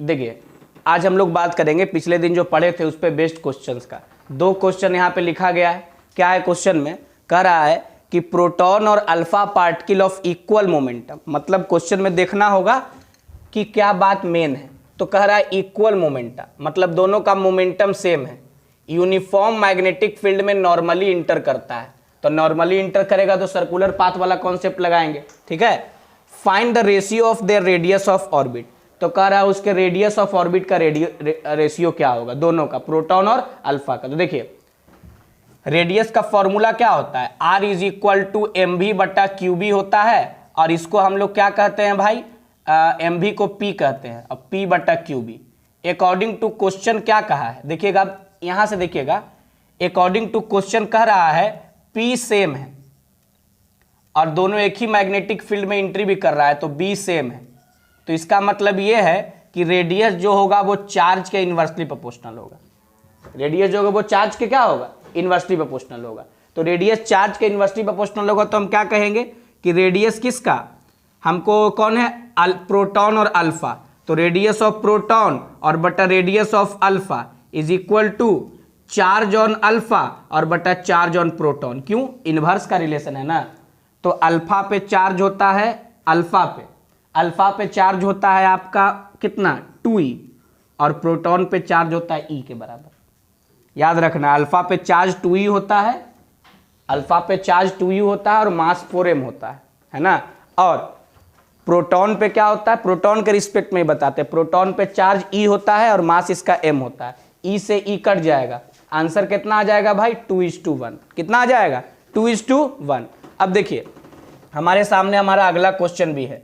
देखिए आज हम लोग बात करेंगे पिछले दिन जो पढ़े थे उस पे बेस्ड क्वेश्चंस का। 2 क्वेश्चन यहाँ पे लिखा गया है। क्या है क्वेश्चन में? कह रहा है कि प्रोटॉन और alpha particle of equal momentum, मतलब क्वेश्चन में देखना होगा कि क्या बात मेन है। तो कह रहा है इक्वल मोमेंटम, मतलब दोनों का मोमेंटम सेम है, यूनिफॉर्म मैग्नेटिक फील्ड में नॉर्मली इंटर करता है। तो नॉर्मली इंटर करेगा तो सर्कुलर पाथ वाला कॉन्सेप्ट लगाएंगे, ठीक है। Find the ratio of their radius of orbit, तो कह रहा है उसके रेडियस ऑफ ऑर्बिट का रेशियो क्या होगा, दोनों का, प्रोटॉन और अल्फा का। तो देखिए रेडियस का फॉर्मूला क्या होता है, R is equal to M V बटा क्यू बी होता है, और इसको हम लोग क्या कहते हैं भाई, एम वी को P कहते हैं, और P बटा Q B. According to question क्या कहा है, देखिएगा यहां से देखिएगा, अकॉर्डिंग टू क्वेश्चन कह रहा है P सेम है और दोनों एक ही मैग्नेटिक फील्ड में एंट्री भी कर रहा है, तो B सेम है। तो इसका मतलब ये है कि रेडियस जो होगा वो चार्ज के इन्वर्सली प्रोपोर्शनल होगा। रेडियस जो होगा वो चार्ज के क्या होगा, इन्वर्सली प्रोपोर्शनल होगा। तो रेडियस चार्ज के इन्वर्सली प्रोपोर्शनल होगा, तो हम क्या कहेंगे कि रेडियस किसका, हमको कौन है, प्रोटॉन और अल्फा। तो रेडियस ऑफ प्रोटॉन और बटा radius of alpha is equal to charge on alpha और बटा चार्ज ऑन प्रोटॉन। क्यों, इन्वर्स का रिलेशन है ना। तो अल्फा पे चार्ज होता है, अल्फा पे चार्ज होता है आपका कितना, 2e, और प्रोटॉन पे चार्ज होता है e के बराबर। याद रखना अल्फा पे चार्ज 2e होता है, अल्फा पे चार्ज 2u होता है और मास 4m होता है ना। और प्रोटॉन पे क्या होता है, प्रोटॉन के रिस्पेक्ट में बताते हैं, प्रोटॉन पे चार्ज e होता है और मास इसका m होता है। e से e कट जाएगा, आंसर कितना आ जाएगा भाई, 2:1। कितना आ जाएगा, 2:1। अब देखिए हमारे सामने हमारा अगला क्वेश्चन भी है।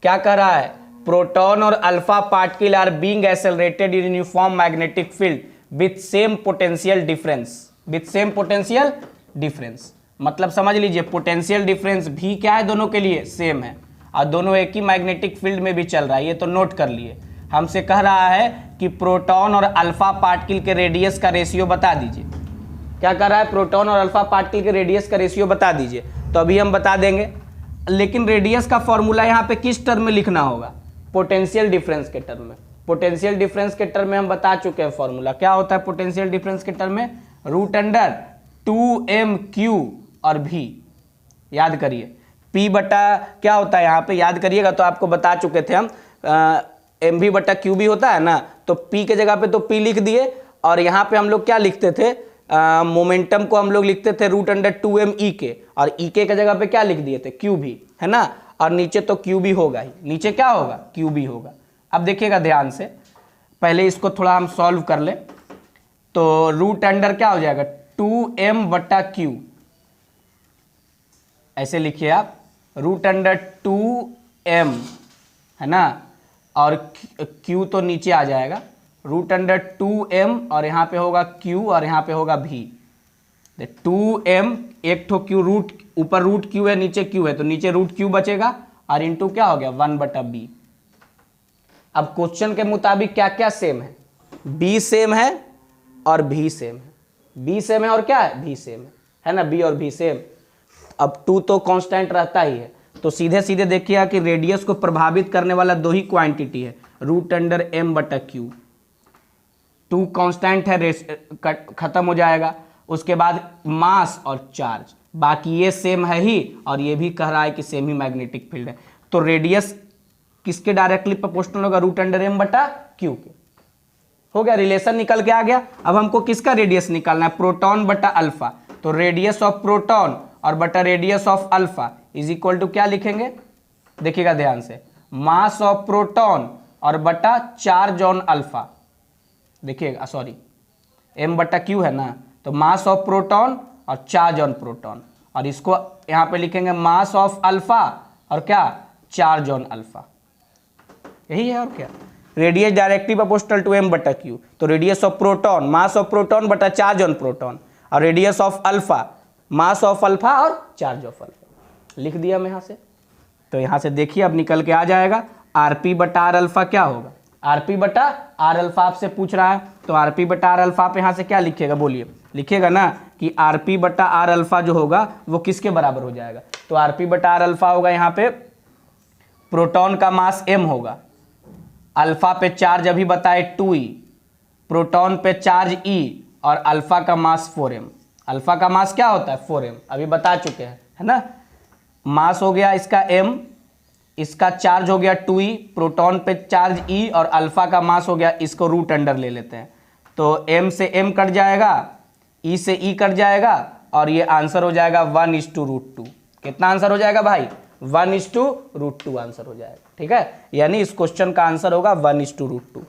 क्या कह रहा है, प्रोटॉन और alpha particle are being accelerated in uniform magnetic field with same potential difference, मतलब समझ लीजिए पोटेंशियल डिफरेंस भी क्या है, दोनों के लिए सेम है और दोनों एक ही मैग्नेटिक फील्ड में भी चल रहा है, ये तो नोट कर लिए। हमसे कह रहा है कि प्रोटॉन और अल्फा पार्टिकल के रेडियस का रेशियो बता दीजिए। क्या कर रहा है, प्रोटॉन और अल्फा पार्टिकल के रेडियस का रेशियो बता दीजिए। तो अभी हम बता देंगे, लेकिन रेडियस का फॉर्मूला यहाँ पे किस टर्म में लिखना होगा, पोटेंशियल डिफरेंस के टर्म में। पोटेंशियल डिफरेंस के टर्म में हम बता चुके हैं फॉर्मूला क्या होता है पोटेंशियल डिफरेंस के टर्म में, √2m/q और v। याद करिए p बटा क्या होता है यहाँ पे, याद करिएगा तो आपको बता चुके थे हम, mv बटा qb होता है ना, तो p के जगह पे तो p लिख दिए, और यहाँ पे हम लोग क्या लिखते थे, मोमेंटम को हम लोग लिखते थे √2m e के, और e के जगह पे क्या लिख दिए थे, qb, है ना। और नीचे तो qb होगा ही, नीचे क्या होगा, qb होगा। अब देखिएगा ध्यान से, पहले इसको थोड़ा हम सॉल्व कर ले। तो रूट अंडर क्या हो जाएगा, 2m बटा q, ऐसे लिखिए आप, √2m, है ना, और q तो नीचे आ जाएगा, √2m, और यहाँ पे होगा q और यहाँ पे होगा v। 2m, एक ठो q, रूट ऊपर √q है, नीचे q है, तो नीचे √q बचेगा, और इंटू क्या हो गया, 1/b। अब क्वेश्चन के मुताबिक क्या क्या सेम है, b सेम है और v सेम है, b सेम है और क्या है, v सेम है ना, b और v सेम। अब 2 तो कांस्टेंट रहता ही है, तो सीधे सीधे देखिएगा कि रेडियस को प्रभावित करने वाला 2 ही क्वांटिटी है, √m/q। 2 कांस्टेंट है, खत्म हो जाएगा। उसके बाद मास और चार्ज, बाकी ये सेम है ही, और ये भी कह रहा है कि सेम ही मैग्नेटिक फील्ड है। तो रेडियस किसके डायरेक्टली प्रोपोर्शनल होगा, √m/q के। हो गया, रिलेशन निकल के आ गया। अब हमको किसका रेडियस निकालना है, प्रोटॉन बटा अल्फा। तो रेडियस ऑफ प्रोटॉन और बटा radius of alpha is equal to क्या लिखेंगे, देखिएगा ध्यान से, मास ऑफ प्रोटॉन और बटा चार्ज ऑन अल्फा। देखिएगा सॉरी, m/q है ना, तो मास ऑफ प्रोटॉन और चार्ज ऑन प्रोटॉन, और इसको यहाँ पे लिखेंगे मास ऑफ अल्फा और क्या, चार्ज ऑन अल्फा। यही है और क्या, radius directly proportional to m/q। तो radius of proton, mass of proton बटा चार्ज ऑन प्रोटॉन, और radius of alpha, mass of alpha और चार्ज ऑफ अल्फा। लिख दिया मैं यहाँ से। तो यहाँ से देखिए अब निकल के आ जाएगा, rp/r अल्फा क्या होगा, rp/r अल्फा आपसे पूछ रहा है, तो rp/r अल्फा आप यहाँ से क्या लिखिएगा, बोलिए, लिखिएगा ना कि rp/r अल्फा जो होगा वो किसके बराबर हो जाएगा। तो rp/r अल्फा होगा यहाँ पे, प्रोटॉन का मास m होगा अल्फा पे चार्ज अभी बताए 2e, प्रोटॉन पे चार्ज e और अल्फा का मास 4m। अल्फा का मास क्या होता है 4m, अभी बता चुके हैं, है ना। मास हो गया इसका m, इसका चार्ज हो गया 2e, प्रोटॉन पे चार्ज e और अल्फा का मास हो गया, इसको रूट अंडर ले लेते हैं तो m से m कट जाएगा, e से e कट जाएगा और ये आंसर हो जाएगा 1:√2। कितना आंसर हो जाएगा भाई 1:√2 आंसर हो जाएगा, ठीक है। यानी इस क्वेश्चन का आंसर होगा 1:√2।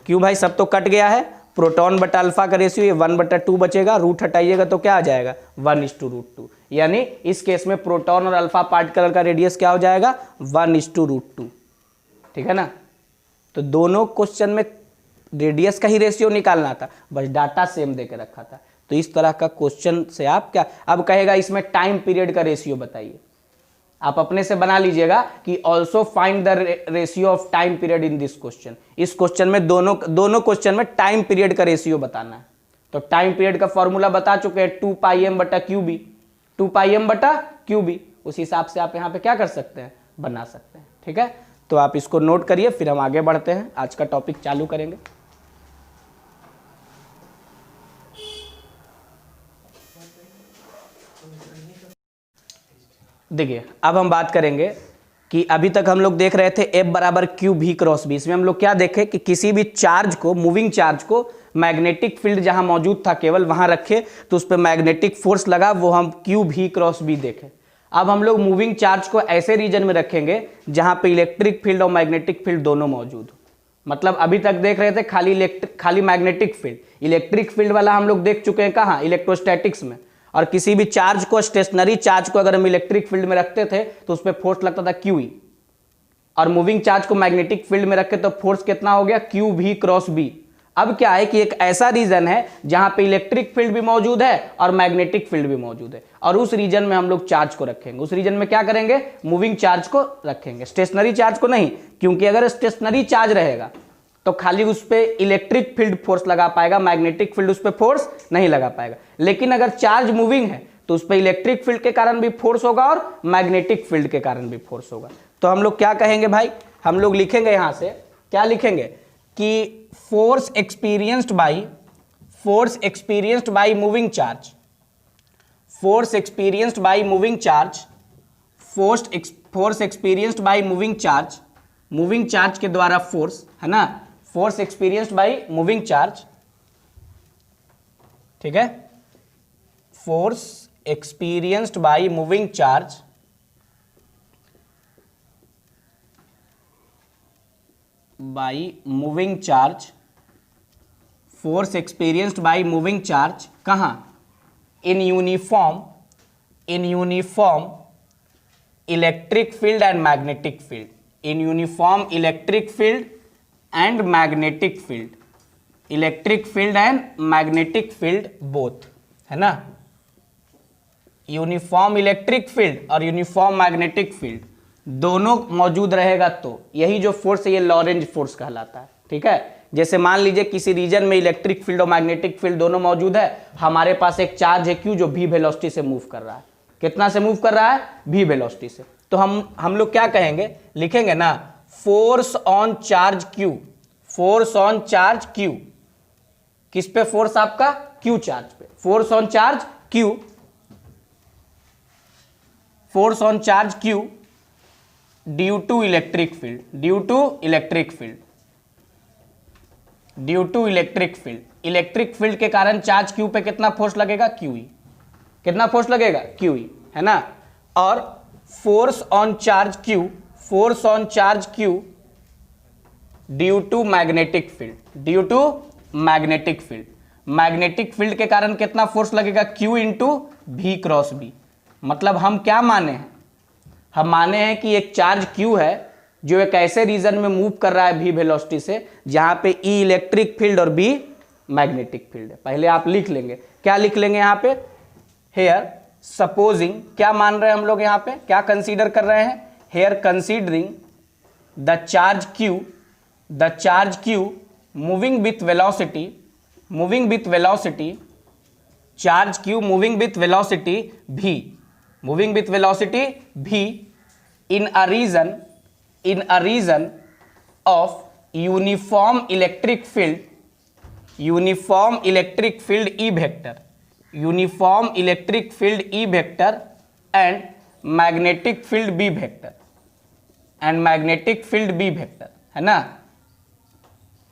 क्यों भाई, सब तो कट गया है, प्रोटॉन बटा अल्फा का रेशियो ये 1/2 बचेगा, रूट हटाइएगा तो क्या आ जाएगा 1:√2। यानी इस केस में प्रोटॉन और अल्फा पार्टिकल का रेडियस क्या हो जाएगा 1:√2, ठीक है ना। तो दोनों क्वेश्चन में रेडियस का ही रेशियो निकालना था, बस डाटा सेम दे के रखा था। तो इस तरह का क्वेश्चन से आप क्या, अब कहेगा इसमें टाइम पीरियड का रेशियो बताइए, आप अपने से बना लीजिएगा कि also find the ratio of time period in this question. इस क्वेश्चन में दोनों क्वेश्चन में टाइम पीरियड का रेशियो बताना है। तो टाइम पीरियड का फॉर्मूला बता चुके हैं 2πm/qb, 2πm/qb। उस हिसाब से आप यहाँ पे क्या कर सकते हैं, बना सकते हैं, ठीक है। तो आप इसको नोट करिए, फिर हम आगे बढ़ते हैं, आज का टॉपिक चालू करेंगे। देखिए अब हम बात करेंगे कि अभी तक हम लोग देख रहे थे F बराबर क्यू भी क्रॉस बी। इसमें हम लोग क्या देखे कि किसी भी चार्ज को, मूविंग चार्ज को मैग्नेटिक फील्ड जहां मौजूद था केवल वहां रखे तो उस पर मैग्नेटिक फोर्स लगा, वो हम क्यू भी क्रॉस बी देखे। अब हम लोग मूविंग चार्ज को ऐसे रीजन में रखेंगे जहां पे इलेक्ट्रिक फील्ड और मैग्नेटिक फील्ड दोनों मौजूद हो। मतलब अभी तक देख रहे थे खाली मैग्नेटिक फील्ड, इलेक्ट्रिक फील्ड वाला हम लोग देख चुके हैं कहाँ, इलेक्ट्रोस्टैटिक्स में। और किसी भी चार्ज को, स्टेशनरी चार्ज को अगर हम इलेक्ट्रिक फील्ड में रखते थे तो उस पर फोर्स लगता था QE, और मूविंग चार्ज को मैग्नेटिक फील्ड में रखे तो फोर्स कितना हो गया Q भी क्रॉस B। अब क्या है कि एक ऐसा रीजन है जहां पे इलेक्ट्रिक फील्ड भी मौजूद है और मैग्नेटिक फील्ड भी मौजूद है, और उस रीजन में हम लोग चार्ज को रखेंगे। उस रीजन में क्या करेंगे, मूविंग चार्ज को रखेंगे, स्टेशनरी चार्ज को नहीं, क्योंकि अगर स्टेशनरी चार्ज रहेगा तो खाली उस पर इलेक्ट्रिक फील्ड फोर्स लगा पाएगा, मैग्नेटिक फील्ड उस पर फोर्स नहीं लगा पाएगा। लेकिन अगर चार्ज मूविंग है तो उस पर इलेक्ट्रिक फील्ड के कारण भी फोर्स होगा और मैग्नेटिक फील्ड के कारण भी फोर्स होगा। तो हम लोग क्या कहेंगे भाई, हम लोग लिखेंगे यहां से, क्या लिखेंगे कि force experienced by moving charge, force experienced by moving charge, force experienced by moving charge, moving charge के द्वारा फोर्स, है ना, force experienced by moving charge, ठीक है, force experienced by moving charge force experienced by moving charge कहां, in uniform electric field and magnetic field, in uniform electric field and magnetic field, electric field and magnetic field both, है ना, uniform electric field और uniform magnetic field दोनों मौजूद रहेगा तो यही जो फोर्स है ये लॉरेंज फोर्स कहलाता है, ठीक है। जैसे मान लीजिए किसी रीजन में इलेक्ट्रिक फील्ड और मैग्नेटिक फील्ड दोनों मौजूद है, हमारे पास एक चार्ज है Q जो v वेलोसिटी से मूव कर रहा है। कितना से मूव कर रहा है, v वेलोसिटी से। तो हम लोग क्या कहेंगे, लिखेंगे ना force on charge Q, force on charge Q, किस पे फोर्स आपका, Q चार्ज पे, force on charge Q, force on charge Q due to electric field, due to electric field, due to electric field, electric field के कारण charge Q पे कितना force लगेगा, QE, कितना फोर्स लगेगा, QE, है ना। और force on charge Q, force on charge Q due to magnetic field, due to magnetic field, magnetic field के कारण कितना फोर्स लगेगा, Q into V cross B। मतलब हम क्या माने हैं, हम माने हैं कि एक चार्ज Q है जो एक ऐसे रीजन में मूव कर रहा है v वेलोसिटी से जहां पे E इलेक्ट्रिक फील्ड और B मैग्नेटिक फील्ड है। पहले आप लिख लेंगे, क्या लिख लेंगे यहाँ पे, हेयर सपोजिंग, क्या मान रहे हैं हम लोग यहाँ पे, क्या कंसीडर कर रहे हैं, here considering the charge Q moving with velocity, charge Q moving with velocity v, moving with velocity v in a region of uniform electric field, uniform electric field E vector, uniform electric field E vector and magnetic field B vector, and magnetic field B vector, है ना।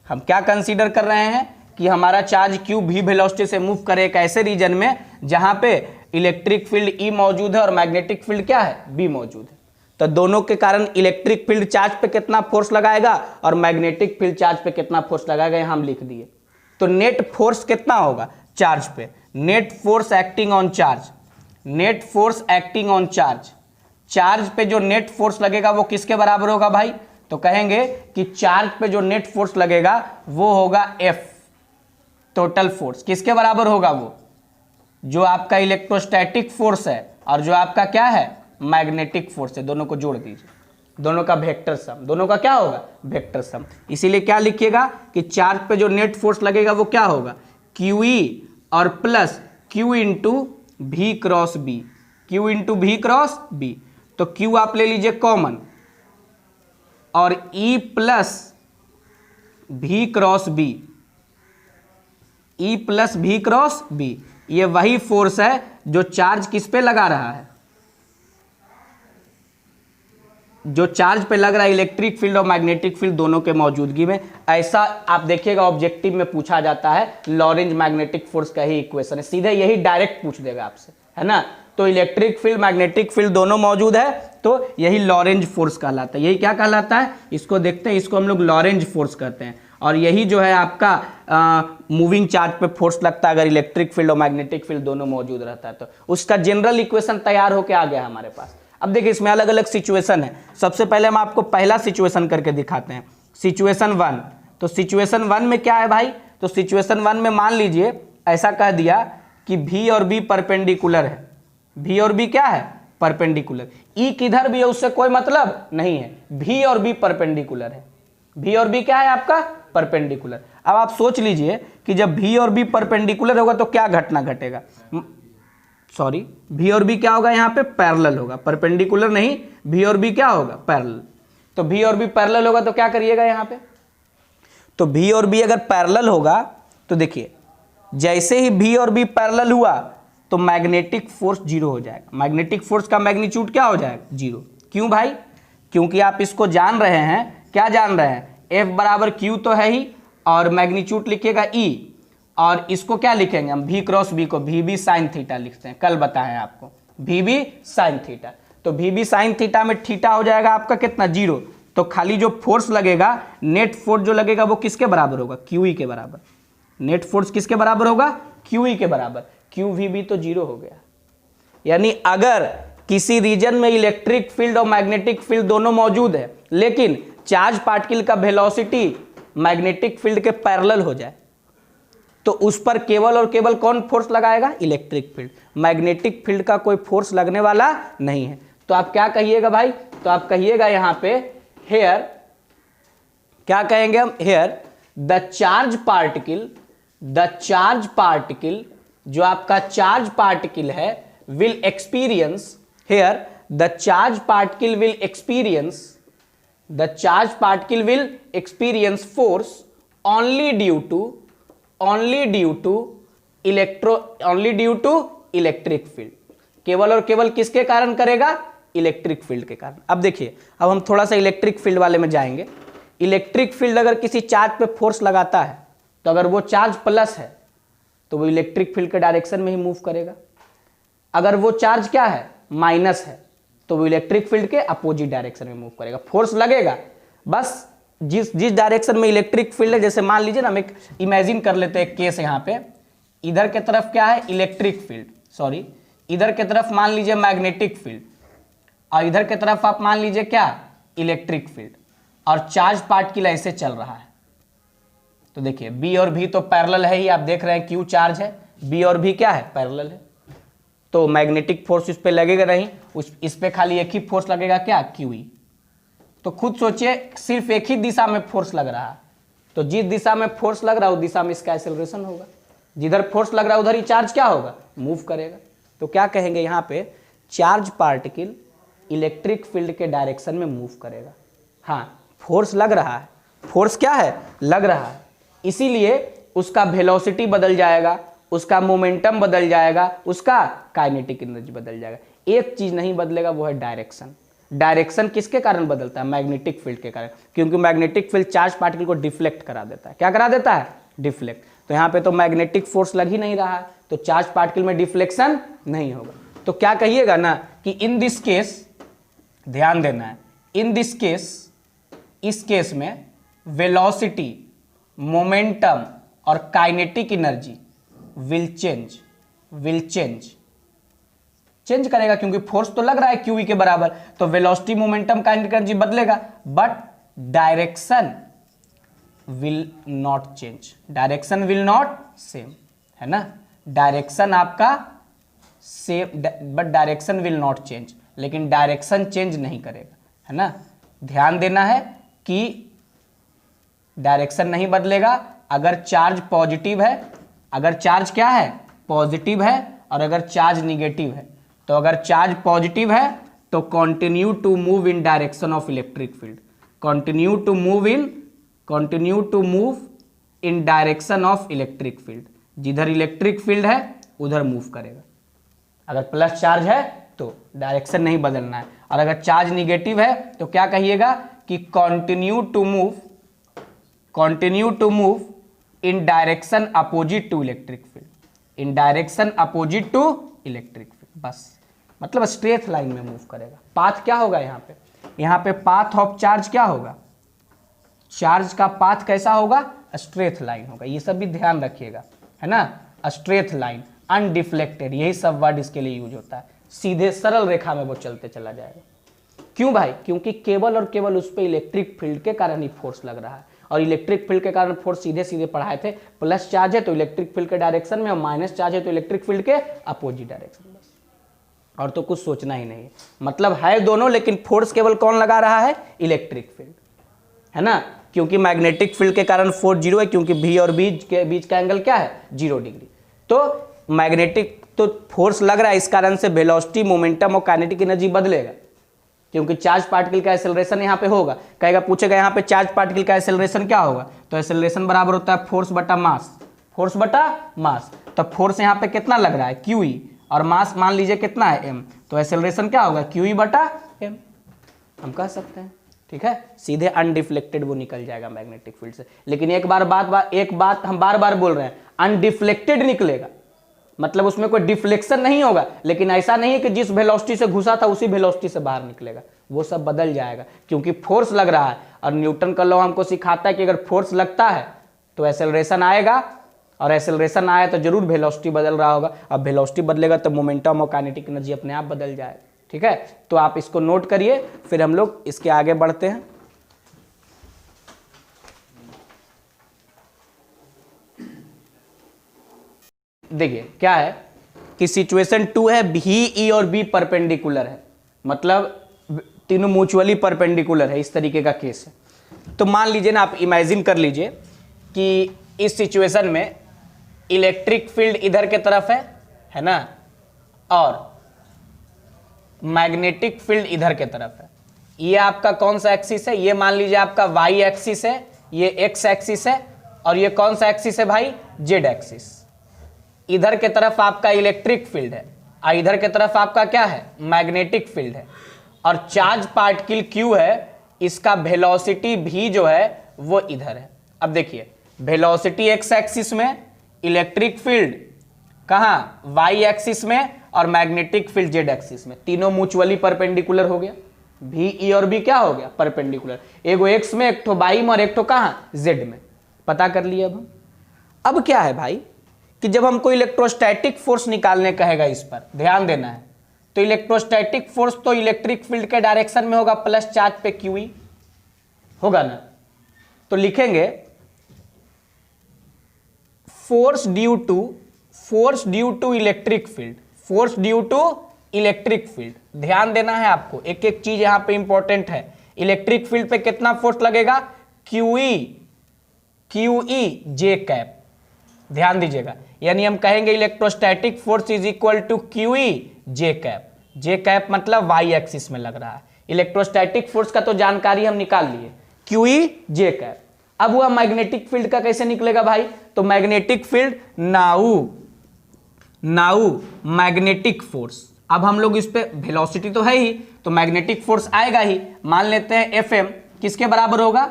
हम क्या consider कर रहे हैं कि हमारा charge Q भी वेलोसिटी से मूव करे एक ऐसे रीजन में जहां पे इलेक्ट्रिक फील्ड ई मौजूद है और मैग्नेटिक फील्ड क्या है, बी मौजूद है। तो दोनों के कारण इलेक्ट्रिक फील्ड चार्ज पे कितना फोर्स लगाएगा और मैग्नेटिक फील्ड चार्ज पे कितना फोर्स लगाएगा, यहां हम लिख दिए। तो नेट फोर्स कितना होगा चार्ज पे, net force acting on charge, net force acting on charge, charge पे जो नेट फोर्स लगेगा वो किसके बराबर होगा भाई, तो कहेंगे कि चार्ज पे जो नेट फोर्स लगेगा वो होगा F, टोटल फोर्स किसके बराबर होगा, वो जो आपका इलेक्ट्रोस्टैटिक फोर्स है और जो आपका क्या है मैग्नेटिक फोर्स है, दोनों को जोड़ दीजिए, दोनों का वेक्टर सम, दोनों का क्या होगा वेक्टर सम। इसीलिए क्या लिखिएगा कि चार्ज पे जो नेट फोर्स लगेगा वो क्या होगा QE और प्लस Q इंटू भी क्रॉस बी, Q इंटू भी क्रॉस बी। तो Q आप ले लीजिए कॉमन और E प्लस भी क्रॉस बी, E प्लस भी क्रॉस बी, ये वही फोर्स है जो चार्ज किस पे लगा रहा है, जो चार्ज पे लग रहा है इलेक्ट्रिक फील्ड और मैग्नेटिक फील्ड दोनों के मौजूदगी में। ऐसा आप देखिएगा ऑब्जेक्टिव में पूछा जाता है, लॉरेंज मैग्नेटिक फोर्स का ही इक्वेशन है, सीधे यही डायरेक्ट पूछ देगा आपसे, है ना। तो इलेक्ट्रिक फील्ड मैग्नेटिक फील्ड दोनों मौजूद है तो यही लॉरेंज फोर्स कहलाता है। यही क्या कहलाता है, इसको देखते हैं, इसको हम लोग लॉरेंज फोर्स कहते हैं। और यही जो है आपका मूविंग चार्ज पे फोर्स लगता है अगर इलेक्ट्रिक फील्ड और मैग्नेटिक फील्ड दोनों मौजूद रहता है। तो उसका जनरल इक्वेशन तैयार होकर आ गया हमारे पास। अब देखिए इसमें अलग अलग सिचुएशन है। सबसे पहले हम आपको पहला सिचुएशन करके दिखाते हैं, सिचुएशन 1। तो सिचुएशन 1 में क्या है भाई, तो सिचुएशन 1 में मान लीजिए ऐसा कह दिया कि V और B परपेंडिकुलर है, V और B क्या है परपेंडिकुलर, E किधर भी है उससे कोई मतलब नहीं है, V और B परपेंडिकुलर है, V और B क्या है आपका परपेंडिकुलर। अब आप सोच लीजिए कि जब V और B परपेंडिकुलर होगा तो क्या घटना घटेगा, सॉरी V और B क्या होगा यहाँ पे पैरेलल होगा, परपेंडिकुलर नहीं, V और B क्या होगा पैरेलल। तो V और B पैरेलल होगा तो क्या करिएगा यहाँ पे, तो V और B अगर पैरेलल होगा तो देखिए जैसे ही V और B पैरेलल हुआ तो मैग्नेटिक फोर्स जीरो हो जाएगा, मैग्नेटिक फोर्स का मैग्नीट्यूड क्या हो जाएगा जीरो। क्यों भाई, क्योंकि आप इसको जान रहे हैं, क्या जान रहे हैं, F बराबर Q तो है ही और मैग्नीट्यूड लिखिएगा E, और इसको क्या लिखेंगे हम V क्रॉस B को VB साइन थीटा लिखते हैं, कल बताएं आपको VB साइन थीटा। तो VB साइन थीटा में थीटा हो जाएगा आपका कितना जीरो, तो खाली जो फोर्स लगेगा नेट फोर्स जो लगेगा वो किसके बराबर होगा QE के बराबर, नेट फोर्स किसके बराबर होगा QE के बराबर, QVB तो जीरो हो गया। यानी अगर किसी रीजन में इलेक्ट्रिक फील्ड और मैग्नेटिक फील्ड दोनों मौजूद है लेकिन चार्ज पार्टिकल का वेलोसिटी मैग्नेटिक फील्ड के पैरेलल हो जाए तो उस पर केवल और केवल कौन फोर्स लगाएगा, इलेक्ट्रिक फील्ड, मैग्नेटिक फील्ड का कोई फोर्स लगने वाला नहीं है। तो आप क्या कहिएगा भाई, तो आप कहिएगा यहां पे हेयर, क्या कहेंगे हम, हेयर द चार्ज पार्टिकल जो आपका चार्ज पार्टिकल है will experience, here the charge particle will experience force only due to electric field, केवल और केवल किसके कारण करेगा, इलेक्ट्रिक फील्ड के कारण। अब देखिए अब हम थोड़ा सा इलेक्ट्रिक फील्ड वाले में जाएंगे। इलेक्ट्रिक फील्ड अगर किसी चार्ज पे फोर्स लगाता है तो अगर वो चार्ज प्लस है तो वो इलेक्ट्रिक फील्ड के डायरेक्शन में ही मूव करेगा, अगर वो चार्ज क्या है माइनस है तो वो इलेक्ट्रिक फील्ड के अपोजिट डायरेक्शन में मूव करेगा। फोर्स लगेगा बस जिस डायरेक्शन में इलेक्ट्रिक फील्ड है, जैसे मान लीजिए ना हम एक इमेजिन कर लेते हैं एक केस, यहाँ पे इधर के तरफ क्या है इलेक्ट्रिक फील्ड, सॉरी इधर के तरफ मान लीजिए मैग्नेटिक फील्ड और इधर के तरफ आप मान लीजिए क्या इलेक्ट्रिक फील्ड, और चार्ज पार्टिकल ऐसे चल रहा है। तो देखिए B और V तो पैरेलल है ही, आप देख रहे हैं Q चार्ज है, B और V क्या है पैरेलल है, तो मैग्नेटिक फोर्स इस पे लगेगा नहीं, इस पे खाली एक ही फोर्स लगेगा क्या QE। तो खुद सोचिए सिर्फ एक ही दिशा में फोर्स लग रहा है, तो जिस दिशा में फोर्स लग रहा है उस दिशा में इसका एक्सेलरेशन होगा, जिधर फोर्स लग रहा है उधर ही चार्ज क्या होगा मूव करेगा। तो क्या कहेंगे यहाँ पे चार्ज पार्टिकल इलेक्ट्रिक फील्ड के डायरेक्शन में मूव करेगा। हाँ फोर्स लग रहा है फोर्स क्या है, लग रहा है, इसीलिए उसका वेलोसिटी बदल जाएगा, उसका मोमेंटम बदल जाएगा, उसका काइनेटिक एनर्जी बदल जाएगा। एक चीज नहीं बदलेगा, वो है डायरेक्शन। डायरेक्शन किसके कारण बदलता है, मैग्नेटिक फील्ड के कारण, क्योंकि मैग्नेटिक फील्ड चार्ज पार्टिकल को डिफ्लेक्ट करा देता है। क्या करा देता है, डिफ्लेक्ट। तो यहाँ पे तो मैग्नेटिक फोर्स लग ही नहीं रहा है, तो चार्ज पार्टिकल में डिफ्लेक्शन नहीं होगा। तो क्या कहिएगा ना कि इन दिस केस, ध्यान देना है, इन दिस केस, इस केस में वेलोसिटी, मोमेंटम और काइनेटिक एनर्जी विल चेंज करेगा, क्योंकि फोर्स तो लग रहा है क्यू के बराबर, तो वेलोसिटी, मोमेंटम, काइनेटिक एनर्जी बदलेगा, but direction will not change, direction will not same, है ना, डायरेक्शन आपका same, but direction will not change, लेकिन डायरेक्शन चेंज नहीं करेगा, है ना। ध्यान देना है कि डायरेक्शन नहीं बदलेगा अगर चार्ज पॉजिटिव है, अगर चार्ज क्या है, पॉजिटिव है, और अगर चार्ज निगेटिव है। तो अगर चार्ज पॉजिटिव है तो continue to move in direction of electric field, continue to move in direction of electric field, जिधर इलेक्ट्रिक फील्ड है उधर मूव करेगा। अगर प्लस चार्ज है तो डायरेक्शन नहीं बदलना है, और अगर चार्ज निगेटिव है तो क्या कहिएगा कि continue to move in direction opposite to electric field, in direction opposite to electric field, बस, मतलब स्ट्रेट लाइन में मूव करेगा। पाथ क्या होगा यहाँ पे पाथ ऑफ चार्ज क्या होगा, चार्ज का पाथ कैसा होगा, स्ट्रेट लाइन होगा। ये सब भी ध्यान रखिएगा, है ना, स्ट्रेट लाइन, अनडिफ्लेक्टेड, यही सब वर्ड इसके लिए यूज होता है। सीधे सरल रेखा में वो चलते चला जाएगा। क्यों भाई, क्योंकि केवल और केवल उस पर इलेक्ट्रिक फील्ड के कारण ही फोर्स लग रहा है, और इलेक्ट्रिक फील्ड के कारण फोर्स सीधे सीधे पढ़ाए थे, प्लस चार्ज है तो इलेक्ट्रिक फील्ड के डायरेक्शन में, और माइनस चार्ज है तो इलेक्ट्रिक फील्ड के अपोजिट डायरेक्शन में, और तो कुछ सोचना ही नहीं। मतलब है दोनों, लेकिन फोर्स केवल कौन लगा रहा है, इलेक्ट्रिक फील्ड, है ना, क्योंकि मैग्नेटिक फील्ड के कारण फोर्स जीरो है, क्योंकि भी और बीच का एंगल क्या है, 0 डिग्री। तो मैग्नेटिक तो फोर्स लग रहा है, इस कारण से वेलोसिटी, मोमेंटम और काइनेटिक एनर्जी बदलेगा, क्योंकि चार्ज पार्टिकल का एक्सेलरेशन यहाँ पे होगा। कहेगा, पूछेगा यहाँ पे चार्ज पार्टिकल का एक्सेलरेशन क्या होगा, तो एक्सेलरेशन बराबर होता है फोर्स बटा मास, फोर्स बटा मास। तो फोर्स यहाँ पे कितना लग रहा है, QE, और मास मान लीजिए कितना है, m, तो एक्सेलरेशन क्या होगा, QE बटा m, हम कह सकते हैं। ठीक है, सीधे अनडिफ्लेक्टेड वो निकल जाएगा मैग्नेटिक फील्ड से। लेकिन एक बात हम बार बार बोल रहे हैं, अनडिफ्लेक्टेड निकलेगा, मतलब उसमें कोई डिफ्लेक्शन नहीं होगा, लेकिन ऐसा नहीं है कि जिस वेलोसिटी से घुसा था उसी वेलोसिटी से बाहर निकलेगा, वो सब बदल जाएगा, क्योंकि फोर्स लग रहा है। और न्यूटन का लॉ हमको सिखाता है कि अगर फोर्स लगता है तो एक्सेलरेशन आएगा, और एक्सेलरेशन आया तो जरूर वेलोसिटी बदल रहा होगा। अब वेलोसिटी बदलेगा तो मोमेंटम और काइनेटिक एनर्जी अपने आप बदल जाएगा। ठीक है, तो आप इसको नोट करिए, फिर हम लोग इसके आगे बढ़ते हैं। देखिए क्या है कि सिचुएशन 2 है, भी, ई और बी परपेंडिकुलर है, मतलब तीनों म्यूचुअली परपेंडिकुलर है, इस तरीके का केस है। तो मान लीजिए ना, आप इमेजिन कर लीजिए कि इस सिचुएशन में इलेक्ट्रिक फील्ड इधर के तरफ है ना, और मैग्नेटिक फील्ड इधर के तरफ है। ये आपका कौन सा एक्सिस है, ये मान लीजिए आपका वाई एक्सिस है, ये एक्स एक्सिस है, और ये कौन सा एक्सिस है भाई, जेड एक्सिस। इधर के तरफ आपका इलेक्ट्रिक फील्ड है, और इधर के तरफ आपका क्या है, मैग्नेटिक फील्ड है, और चार्ज पार्टिकल क्यू है, इसका वेलोसिटी भी जो है वो इधर है। अब देखिए, वेलोसिटी एक्स एक्सिस में, इलेक्ट्रिक फील्ड कहाँ, वाई एक्सिस में, और मैग्नेटिक फील्ड जेड एक्सिस में, तीनों म्यूचुअली परपेंडिकुलर हो गया। भी, ई और बी क्या हो गया, परपेंडिकुलर, एगो एक्स में, एक ठो वाई में, और एक ठो कहाँ, जेड में। पता कर लिए अब क्या है भाई कि जब हमको इलेक्ट्रोस्टैटिक फोर्स निकालने कहेगा, इस पर ध्यान देना है, तो इलेक्ट्रोस्टैटिक फोर्स तो इलेक्ट्रिक फील्ड के डायरेक्शन में होगा, प्लस चार्ज पे QE होगा ना। तो लिखेंगे force due to electric field, force due to electric field. ध्यान देना है आपको, एक एक चीज यहां पे इंपॉर्टेंट है। इलेक्ट्रिक फील्ड पे कितना फोर्स लगेगा, QE जे कैप, ध्यान दीजिएगा। यानी हम कहेंगे electrostatic force is equal to QE J cap. J cap मतलब वाई एक्सिस में लग रहा है। इलेक्ट्रोस्टैटिक फोर्स का तो जानकारी हम निकाल लिए, QE जे कैप। अब हुआ मैग्नेटिक फील्ड का कैसे निकलेगा भाई, तो magnetic field now magnetic force. अब हम लोग इस पे वेलोसिटी तो है ही, तो मैग्नेटिक फोर्स आएगा ही। मान लेते हैं Fm किसके बराबर होगा,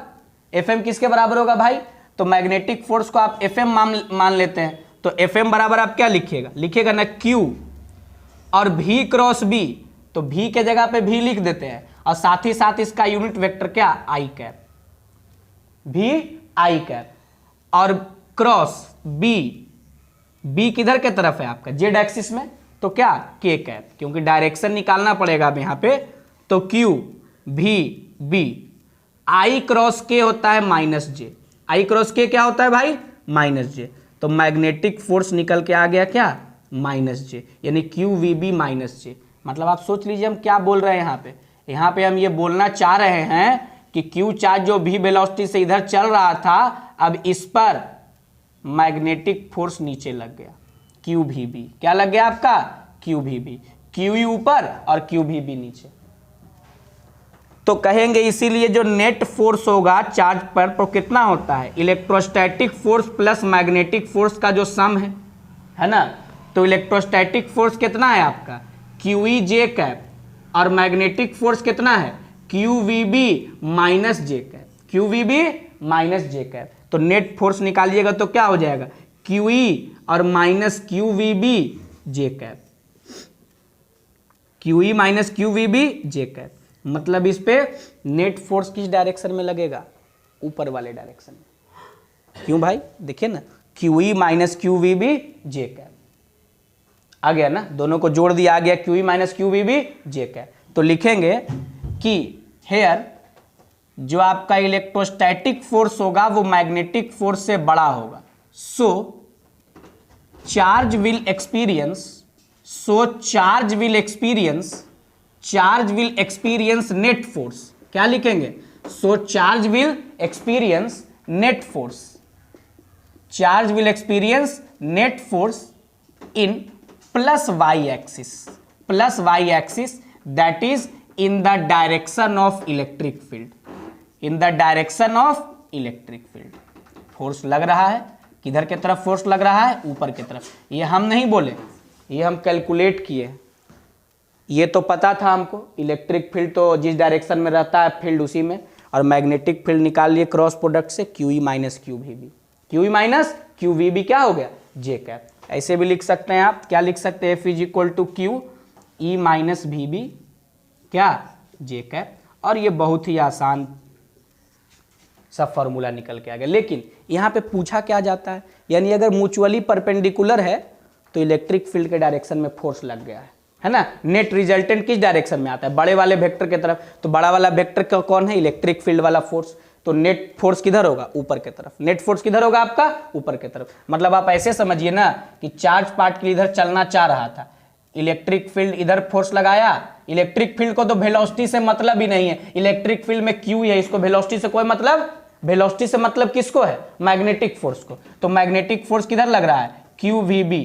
Fm किसके बराबर होगा भाई, तो मैग्नेटिक फोर्स को आप Fm मान लेते हैं, तो Fm बराबर आप क्या लिखिएगा ना Q और V क्रॉस B, तो V के जगह पे V लिख देते हैं और साथ ही साथ इसका यूनिट वेक्टर क्या I cap, V I cap और क्रॉस B किधर के तरफ है आपका Z एक्सिस में, तो क्या K कैप, क्योंकि डायरेक्शन निकालना पड़ेगा अब यहाँ पे, तो Q V B I cross K होता है -J, I क्रॉस K क्या होता है भाई -J, तो मैग्नेटिक फोर्स निकल के आ गया क्या -J, यानी QVB -J। मतलब आप सोच लीजिए हम क्या बोल रहे हैं यहाँ पे हम ये बोलना चाह रहे हैं कि Q चार्ज जो भी वेलोसिटी से इधर चल रहा था, अब इस पर मैग्नेटिक फोर्स नीचे लग गया, QVB क्या लग गया आपका QVB, QE ऊपर और QVB नीचे। तो कहेंगे इसीलिए जो नेट फोर्स होगा चार्ज पर तो कितना होता है, electrostatic force plus magnetic force का जो सम है ना, तो इलेक्ट्रोस्टैटिक फोर्स कितना है आपका QEJ कैप और मैग्नेटिक फोर्स कितना है QVB -J cap, QVB -J cap. तो नेट फोर्स निकालिएगा तो क्या हो जाएगा QE और QVB J cap, QE QVB J cap. मतलब इस पे नेट फोर्स किस डायरेक्शन में लगेगा, ऊपर वाले डायरेक्शन में। क्यों भाई, देखिए ना QE QVB J कैप आ गया ना, दोनों को जोड़ दिया, आ गया QE QVB J कैप। तो लिखेंगे कि हेयर जो आपका इलेक्ट्रोस्टैटिक फोर्स होगा वो मैग्नेटिक फोर्स से बड़ा होगा, so charge will experience net force. क्या लिखेंगे, so charge will experience net force in plus Y axis that is in the direction of electric field. Force लग रहा है, किधर के तरफ फोर्स लग रहा है, ऊपर की तरफ। ये हम नहीं बोले, ये हम कैलकुलेट किए। ये तो पता था हमको, इलेक्ट्रिक फील्ड तो जिस डायरेक्शन में रहता है फील्ड उसी में, और मैग्नेटिक फील्ड निकाल लिए क्रॉस प्रोडक्ट से QE QVB क्या हो गया J कैप। ऐसे भी लिख सकते हैं आप, क्या लिख सकते हैं, F is equal to QE VB क्या J कैप। और ये बहुत ही आसान सा फॉर्मूला निकल के आ गया। लेकिन यहाँ पे पूछा क्या जाता है, यानी अगर म्यूचुअली परपेंडिकुलर है तो इलेक्ट्रिक फील्ड के डायरेक्शन में फोर्स लग गया है ना, नेट रिजल्टेंट किस डायरेक्शन में आता है, बड़े वाले वेक्टर के तरफ। तो बड़ा वाला वेक्टर का कौन है, इलेक्ट्रिक फील्ड वाला फोर्स। तो नेट फोर्स किधर होगा, ऊपर के तरफ। नेट फोर्स किधर होगा आपका, ऊपर के तरफ। मतलब आप ऐसे समझिए ना कि चार्ज पार्टिकल इधर चलना चाह रहा था, इलेक्ट्रिक फील्ड इधर फोर्स लगाया। इलेक्ट्रिक फील्ड को तो वेलोसिटी से मतलब ही नहीं है, इलेक्ट्रिक फील्ड में Q है, इसको वेलोसिटी से कोई मतलब, वेलोसिटी से मतलब किसको है, मैग्नेटिक फोर्स को। तो मैग्नेटिक फोर्स किधर लग रहा है, QVB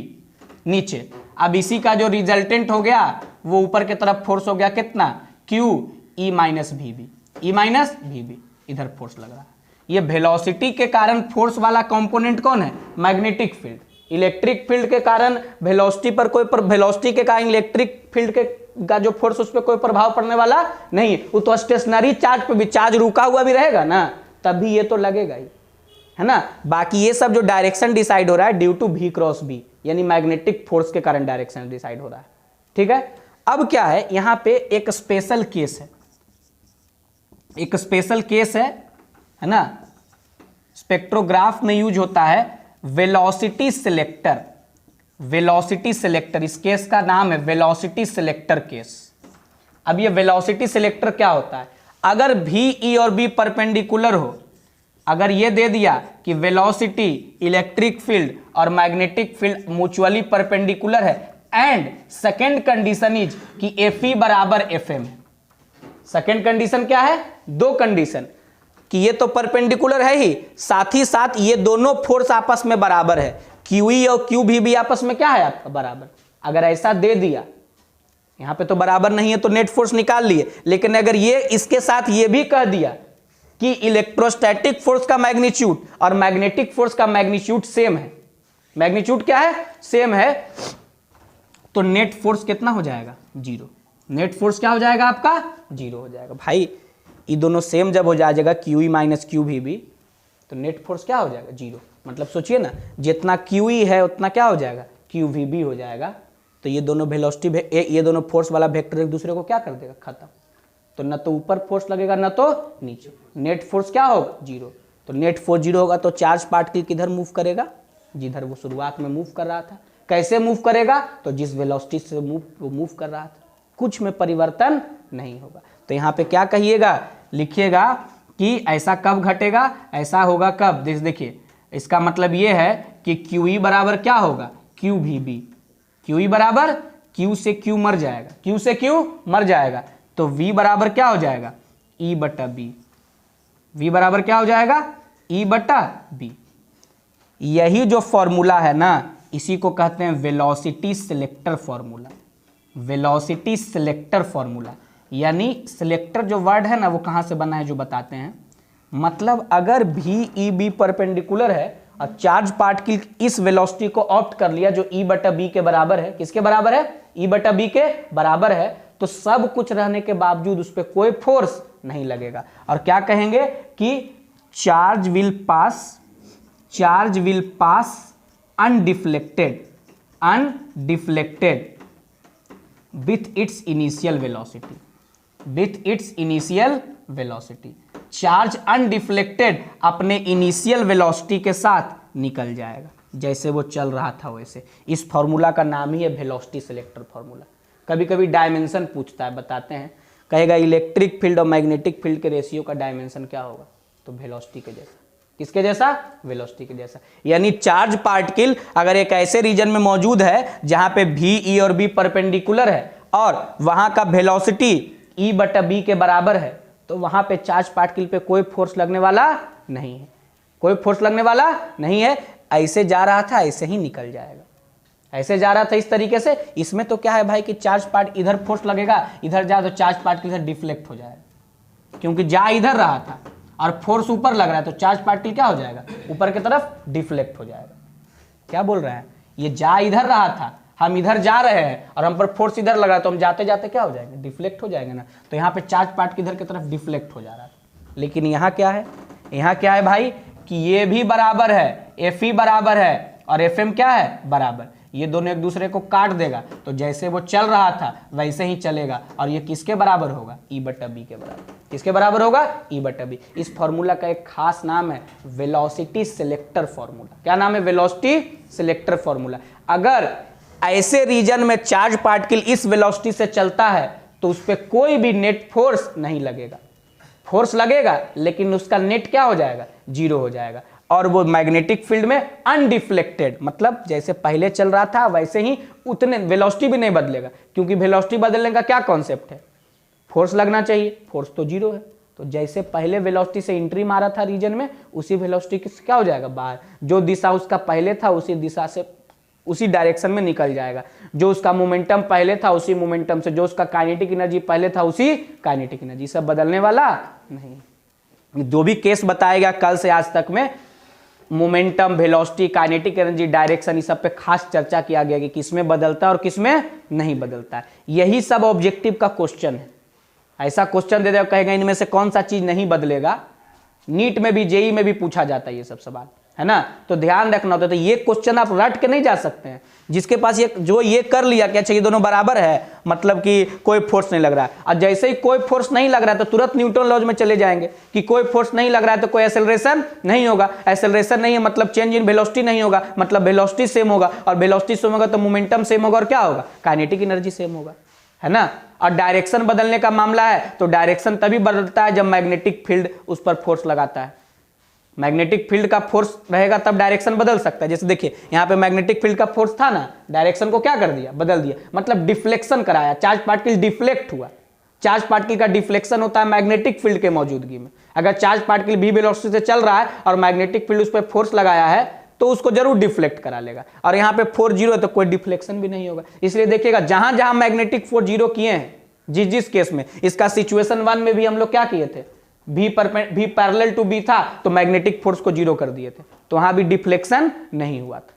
नीचे। अब इसी का जो रिजल्टेंट हो गया वो ऊपर के तरफ फोर्स हो गया कितना, QE VB, इधर फोर्स लग रहा है। ये वेलोसिटी के कारण फोर्स वाला कंपोनेंट कौन है, मैग्नेटिक फील्ड। इलेक्ट्रिक फील्ड के कारण वेलोसिटी पर कोई वेलोसिटी के कारण इलेक्ट्रिक फील्ड के का जो फोर्स उस पर कोई प्रभाव पड़ने वाला नहीं है। वो तो स्टेशनरी चार्ज पे भी, चार्ज रुका हुआ भी रहेगा ना तभी ये तो लगेगा ही, है ना। बाकी ये सब जो डायरेक्शन डिसाइड हो रहा है due to V cross B, यानी मैग्नेटिक फोर्स के कारण डायरेक्शन डिसाइड हो रहा है। ठीक है, अब क्या है, यहां पे एक स्पेशल केस है ना, स्पेक्ट्रोग्राफ में यूज होता है वेलोसिटी सिलेक्टर। इस केस का नाम है वेलोसिटी सिलेक्टर केस। अब ये वेलोसिटी सिलेक्टर क्या होता है, अगर V, E और B परपेंडिकुलर हो, अगर ये दे दिया कि वेलोसिटी, इलेक्ट्रिक फील्ड और मैग्नेटिक फील्ड म्यूचुअली परपेंडिकुलर है, एंड सेकेंड कंडीशन इज कि FE बराबर FM है। सेकेंड कंडीशन क्या है, दो कंडीशन, कि ये तो परपेंडिकुलर है ही, साथ ही साथ ये दोनों फोर्स आपस में बराबर है, QE और QVB आपस में क्या है आपका बराबर। अगर ऐसा दे दिया, यहां पे तो बराबर नहीं है तो नेट फोर्स निकाल लिए, लेकिन अगर ये इसके साथ ये भी कह दिया कि इलेक्ट्रोस्टैटिक फोर्स का मैग्नीट्यूड और मैग्नेटिक फोर्स का मैग्नीट्यूड सेम है, मैग्नीट्यूड क्या है, सेम है, तो नेट फोर्स कितना हो जाएगा, जीरो। नेट फोर्स क्या हो जाएगा आपका, जीरो हो जाएगा। भाई ये दोनों सेम जब हो जाएगा Q E minus Q V B, तो नेट फोर्स क्या हो जाएगा, जीरो। मतलब सोचिए ना, जितना क्यू ई है उतना क्या हो जाएगा, क्यू वी बी हो जाएगा। तो ये दोनों वेलोसिटी, ये दोनों फोर्स वाला वेक्टर एक दूसरे को क्या कर देगा, खत्म। तो न तो ऊपर फोर्स लगेगा न तो नीचे, नेट फोर्स क्या होगा, जीरो। तो नेट फोर्स जीरो होगा तो चार्ज पार्टिकल किधर मूव करेगा, जिधर वो शुरुआत में मूव कर रहा था। कैसे मूव करेगा, तो जिस वेलोसिटी से वो मूव कर रहा था, कुछ में परिवर्तन नहीं होगा। तो यहाँ पे क्या कहिएगा, लिखिएगा कि ऐसा कब घटेगा, ऐसा होगा कब, देखिए इसका मतलब ये है कि क्यू ई बराबर क्या होगा, Q V B. Q E बराबर क्यू से क्यू मर जाएगा, क्यू से क्यू मर जाएगा, तो v बराबर क्या हो जाएगा, E बटा बी। v बराबर क्या हो जाएगा, E बटा बी। यही जो फॉर्मूला है ना, इसी को कहते हैं velocity selector formula. Velocity selector formula, यानी सिलेक्टर जो वर्ड है ना, वो कहाँ से बना है जो बताते हैं। मतलब अगर भी ई बी परपेंडिकुलर है और चार्ज पार्टिकल इस वेलोसिटी को ऑप्ट कर लिया जो E बटा बी के बराबर है, किसके बराबर है, E बटा बी के बराबर है, तो सब कुछ रहने के बावजूद उस पर कोई फोर्स नहीं लगेगा। और क्या कहेंगे कि charge will pass undeflected with its initial velocity. Charge undeflected अपने इनिशियल वेलोसिटी के साथ निकल जाएगा, जैसे वो चल रहा था वैसे। इस फॉर्मूला का नाम ही है वेलोसिटी सिलेक्टर फॉर्मूला। कभी कभी डायमेंशन पूछता है, बताते हैं, कहेगा इलेक्ट्रिक फील्ड और मैग्नेटिक फील्ड के रेशियो का डायमेंशन क्या होगा, तो वेलोसिटी के जैसा। किसके जैसा, वेलोसिटी के जैसा। यानी चार्ज पार्टिकल अगर एक ऐसे रीजन में मौजूद है जहां पे भी ई और बी परपेंडिकुलर है और वहां का वेलोसिटी ई बटा बी के बराबर है, तो वहां पे चार्ज पार्टिकल पे कोई फोर्स लगने वाला नहीं है, कोई फोर्स लगने वाला नहीं है। ऐसे जा रहा था ऐसे ही निकल जाएगा, ऐसे जा रहा था इस तरीके से। इसमें तो क्या है भाई कि चार्ज पार्ट इधर फोर्स लगेगा, इधर जा तो चार्ज पार्टिकल इधर डिफ्लेक्ट हो जाएगा, क्योंकि जा इधर रहा था और फोर्स ऊपर लग रहा है, तो चार्ज पार्टिकल क्या हो जाएगा, ऊपर की तरफ डिफ्लेक्ट हो जाएगा। क्या बोल रहे हैं, ये जा इधर रहा था, हम इधर जा रहे हैं और हम पर फोर्स इधर लगा, तो हम जाते जाते क्या हो जाएंगे, डिफ्लेक्ट हो जाएंगे ना। तो यहाँ पे चार्ज पार्टिकल इधर की तरफ डिफ्लेक्ट हो जा रहा था। लेकिन यहाँ क्या है, यहाँ क्या है भाई कि ये भी बराबर है, एफ ई बराबर है और एफ एम क्या है, बराबर। ये दोनों एक दूसरे को काट देगा, तो जैसे वो चल रहा था वैसे ही चलेगा। और ये किसके बराबर होगा, ई बटा बी के बराबर। किसके बराबर होगा, ई बटा बी। इस फॉर्मूला का एक खास नाम है वेलोसिटी सिलेक्टर फॉर्मूला। क्या नाम है, वेलोसिटी सिलेक्टर फॉर्मूला। अगर ऐसे रीजन में चार्ज पार्टिकल इस वेलोसिटी से चलता है तो उस पर कोई भी नेट फोर्स नहीं लगेगा, फोर्स लगेगा लेकिन उसका नेट क्या हो जाएगा, जीरो हो जाएगा। और वो मैग्नेटिक फील्ड में अनडिफ्लेक्टेड, मतलब जैसे पहले चल रहा था वैसे ही, उतने वेलोसिटी भी नहीं बदलेगा, क्योंकि वेलोसिटी बदलने का क्या कॉन्सेप्ट है, फोर्स लगना चाहिए, फोर्स तो जीरो है। तो जैसे पहले वेलोसिटी से एंट्री मारा था रीजन में, उसी वेलोसिटी से क्या हो जाएगा, बाहर। जो दिशा उसका पहले था उसी दिशा से, उसी डायरेक्शन में निकल जाएगा। जो उसका मोमेंटम पहले था उसी मोमेंटम से, जो उसका काइनेटिक एनर्जी पहले था उसी काइनेटिक एनर्जी, सब बदलने वाला नहीं। जो भी केस बताया गया कल से आज तक में, momentum, velocity, kinetic energy, direction, इस सब पे खास चर्चा किया गया कि किसमें बदलता है और किसमें नहीं बदलता है। यही सब ऑब्जेक्टिव का क्वेश्चन है। ऐसा क्वेश्चन दे दे कहेगा इनमें से कौन सा चीज नहीं बदलेगा। नीट में भी, जेई में भी पूछा जाता है ये सब सवाल, है ना। तो ध्यान रखना होता है। तो ये क्वेश्चन आप रट के नहीं जा सकते हैं। जिसके पास ये, जो ये कर लिया कि अच्छा ये दोनों बराबर है, मतलब कि कोई फोर्स नहीं लग रहा है, और जैसे ही कोई फोर्स नहीं लग रहा है तो तुरंत न्यूटन लॉज में चले जाएंगे कि कोई फोर्स नहीं लग रहा है तो कोई एक्सेलरेशन नहीं होगा। एक्सेलरेशन नहीं है मतलब चेंज इन वेलोसिटी नहीं होगा, मतलब वेलोसिटी सेम होगा, और वेलोसिटी सेम होगा तो मोमेंटम सेम होगा, और क्या होगा, काइनेटिक एनर्जी सेम होगा, है ना। और डायरेक्शन बदलने का मामला है तो डायरेक्शन तभी बदलता है जब मैग्नेटिक फील्ड उस पर फोर्स लगाता है। मैग्नेटिक फील्ड का फोर्स रहेगा तब डायरेक्शन बदल सकता है। जैसे देखिए यहाँ पे मैग्नेटिक फील्ड का फोर्स था ना, डायरेक्शन को क्या कर दिया, बदल दिया, मतलब डिफ्लेक्शन कराया, चार्ज पार्टिकल डिफ्लेक्ट हुआ। चार्ज पार्टिकल का डिफ्लेक्शन होता है मैग्नेटिक फील्ड के मौजूदगी में। अगर चार्ज पार्टिकल भी वेलोसिटी से चल रहा है और मैग्नेटिक फील्ड उस पर फोर्स लगाया है तो उसको जरूर डिफ्लेक्ट करा लेगा। और यहाँ पे फोर्स जीरो है तो कोई डिफ्लेक्शन भी नहीं होगा। इसलिए देखिएगा जहां जहां मैग्नेटिक फोर्स जीरो किए हैं, जिस जिस केस में, इसका सिचुएशन 1 में भी हम लोग क्या किए थे, भी पैरेलल टू बी था तो मैग्नेटिक फोर्स को जीरो कर दिए थे, तो वहां भी डिफ्लेक्शन नहीं हुआ था।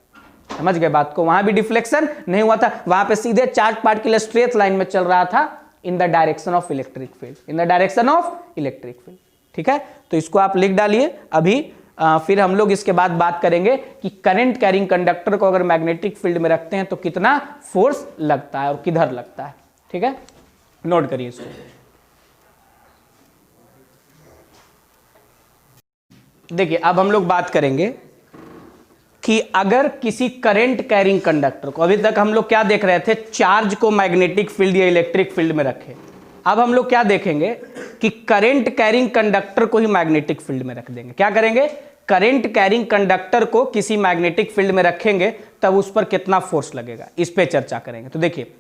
समझ गए बात को, वहां भी डिफ्लेक्शन नहीं हुआ था, वहां पे सीधे चार्ज पार्टिकल स्ट्रेट लाइन में चल रहा था इन the direction of electric field, in the direction of electric field. ठीक है, तो इसको आप लिख डालिए अभी। फिर हम लोग इसके बाद बात करेंगे कि करंट कैरिंग कंडक्टर को अगर मैग्नेटिक फील्ड में रखते हैं तो कितना फोर्स लगता है और किधर लगता है। ठीक है, नोट करिए इसको। देखिए अब हम लोग बात करेंगे कि अगर किसी करंट कैरिंग कंडक्टर को, अभी तक हम लोग क्या देख रहे थे, चार्ज को मैग्नेटिक फील्ड या इलेक्ट्रिक फील्ड में रखे। अब हम लोग क्या देखेंगे कि करंट कैरिंग कंडक्टर को ही मैग्नेटिक फील्ड में रख देंगे। क्या करेंगे, करंट कैरिंग कंडक्टर को किसी मैग्नेटिक फील्ड में रखेंगे तब उस पर कितना फोर्स लगेगा, इस पे चर्चा करेंगे। तो देखिए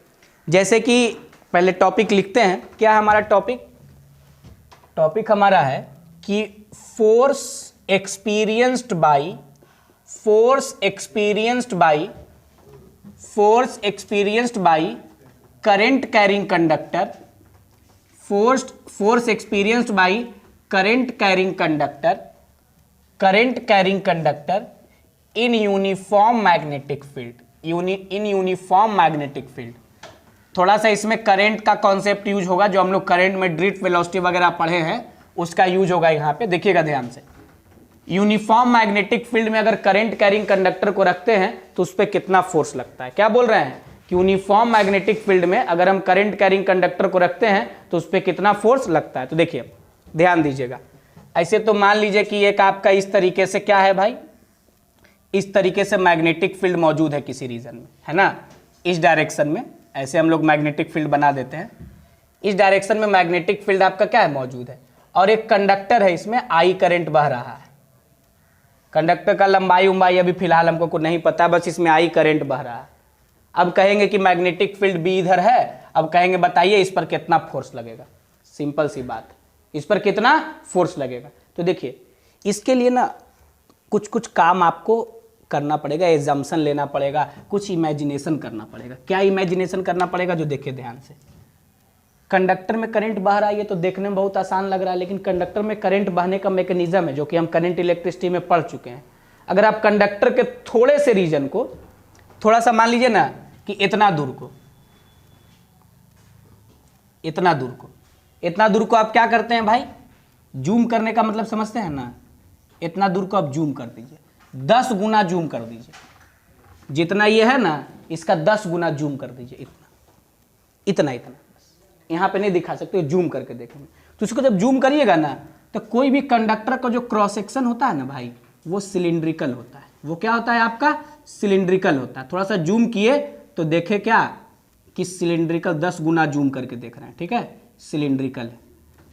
जैसे कि पहले टॉपिक लिखते हैं, क्या है हमारा टॉपिक, टॉपिक हमारा है कि force experienced by current carrying conductor, force experienced by current carrying conductor in uniform magnetic field, in uniform magnetic field। थोड़ा सा इसमें करंट का कॉन्सेप्ट यूज होगा, जो हम लोग करंट में ड्रिफ्ट वेलोसिटी वगैरह पढ़े हैं उसका यूज होगा यहाँ पे, देखिएगा ध्यान से। यूनिफॉर्म मैग्नेटिक फील्ड में अगर करंट कैरिंग कंडक्टर को रखते हैं तो उस पर कितना फोर्स लगता है। क्या बोल रहे हैं कि यूनिफॉर्म मैग्नेटिक फील्ड में अगर हम करंट कैरिंग कंडक्टर को रखते हैं तो उस पर कितना फोर्स लगता है। तो देखिए ध्यान दीजिएगा, ऐसे तो मान लीजिए कि एक आपका इस तरीके से क्या है भाई, इस तरीके से मैग्नेटिक फील्ड मौजूद है किसी रीजन में, है ना, इस डायरेक्शन में ऐसे हम लोग मैग्नेटिक फील्ड बना देते हैं। इस डायरेक्शन में मैग्नेटिक फील्ड आपका क्या है, मौजूद है, और एक कंडक्टर है, इसमें आई करंट बह रहा है। कंडक्टर का लंबाई उम्बाई अभी फिलहाल हमको नहीं पता, बस इसमें आई करंट बह रहा है। अब कहेंगे कि मैग्नेटिक फील्ड भी इधर है, अब कहेंगे बताइए इस पर कितना फोर्स लगेगा। सिंपल सी बात, इस पर कितना फोर्स लगेगा। तो देखिए इसके लिए ना कुछ कुछ काम आपको करना पड़ेगा, एग्जाम्पशन लेना पड़ेगा, कुछ इमेजिनेशन करना पड़ेगा। क्या इमेजिनेशन करना पड़ेगा, जो देखिए ध्यान से, कंडक्टर में करंट बह रहा है, ये तो देखने में बहुत आसान लग रहा है, लेकिन कंडक्टर में करंट बहने का मैकेनिज्म है जो कि हम करंट इलेक्ट्रिसिटी में पढ़ चुके हैं। अगर आप कंडक्टर के थोड़े से रीजन को, थोड़ा सा मान लीजिए ना कि इतना दूर को आप क्या करते हैं भाई, जूम करने का मतलब समझते हैं ना, इतना दूर को आप जूम कर दीजिए, 10 गुना जूम कर दीजिए, जितना ये है ना इसका 10 गुना जूम कर दीजिए, इतना यहाँ पे नहीं दिखा सकते, जूम करके देखेंगे। तो इसको जब जूम करिएगा ना तो कोई भी कंडक्टर का जो क्रॉस सेक्शन होता है ना भाई, वो सिलिंड्रिकल होता है। वो क्या होता है आपका, सिलिंड्रिकल होता है। थोड़ा सा जूम किए तो देखे क्या कि सिलिंड्रिकल, 10 गुना जूम करके देख रहे हैं, ठीक है, सिलिंड्रिकल है।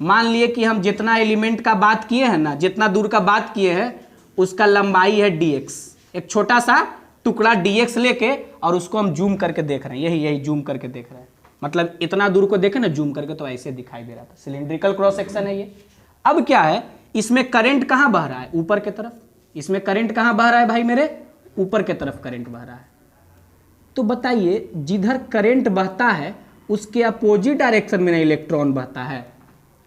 मान लिए कि हम जितना एलिमेंट का बात किए हैं ना, जितना दूर का बात किए हैं उसका लंबाई है dx, एक छोटा सा टुकड़ा dx लेके और उसको हम जूम करके देख रहे हैं, यही जूम करके देख रहे हैं, मतलब इतना दूर को देखे ना जूम करके तो ऐसे दिखाई दे रहा था, सिलिंड्रिकल क्रॉस सेक्शन है ये। अब क्या है, इसमें करंट कहाँ बह रहा है, ऊपर की तरफ। इसमें करंट कहाँ बह रहा है भाई मेरे, ऊपर की तरफ करंट बह रहा है। तो बताइए जिधर करंट बहता है उसके अपोजिट डायरेक्शन में इलेक्ट्रॉन बहता है।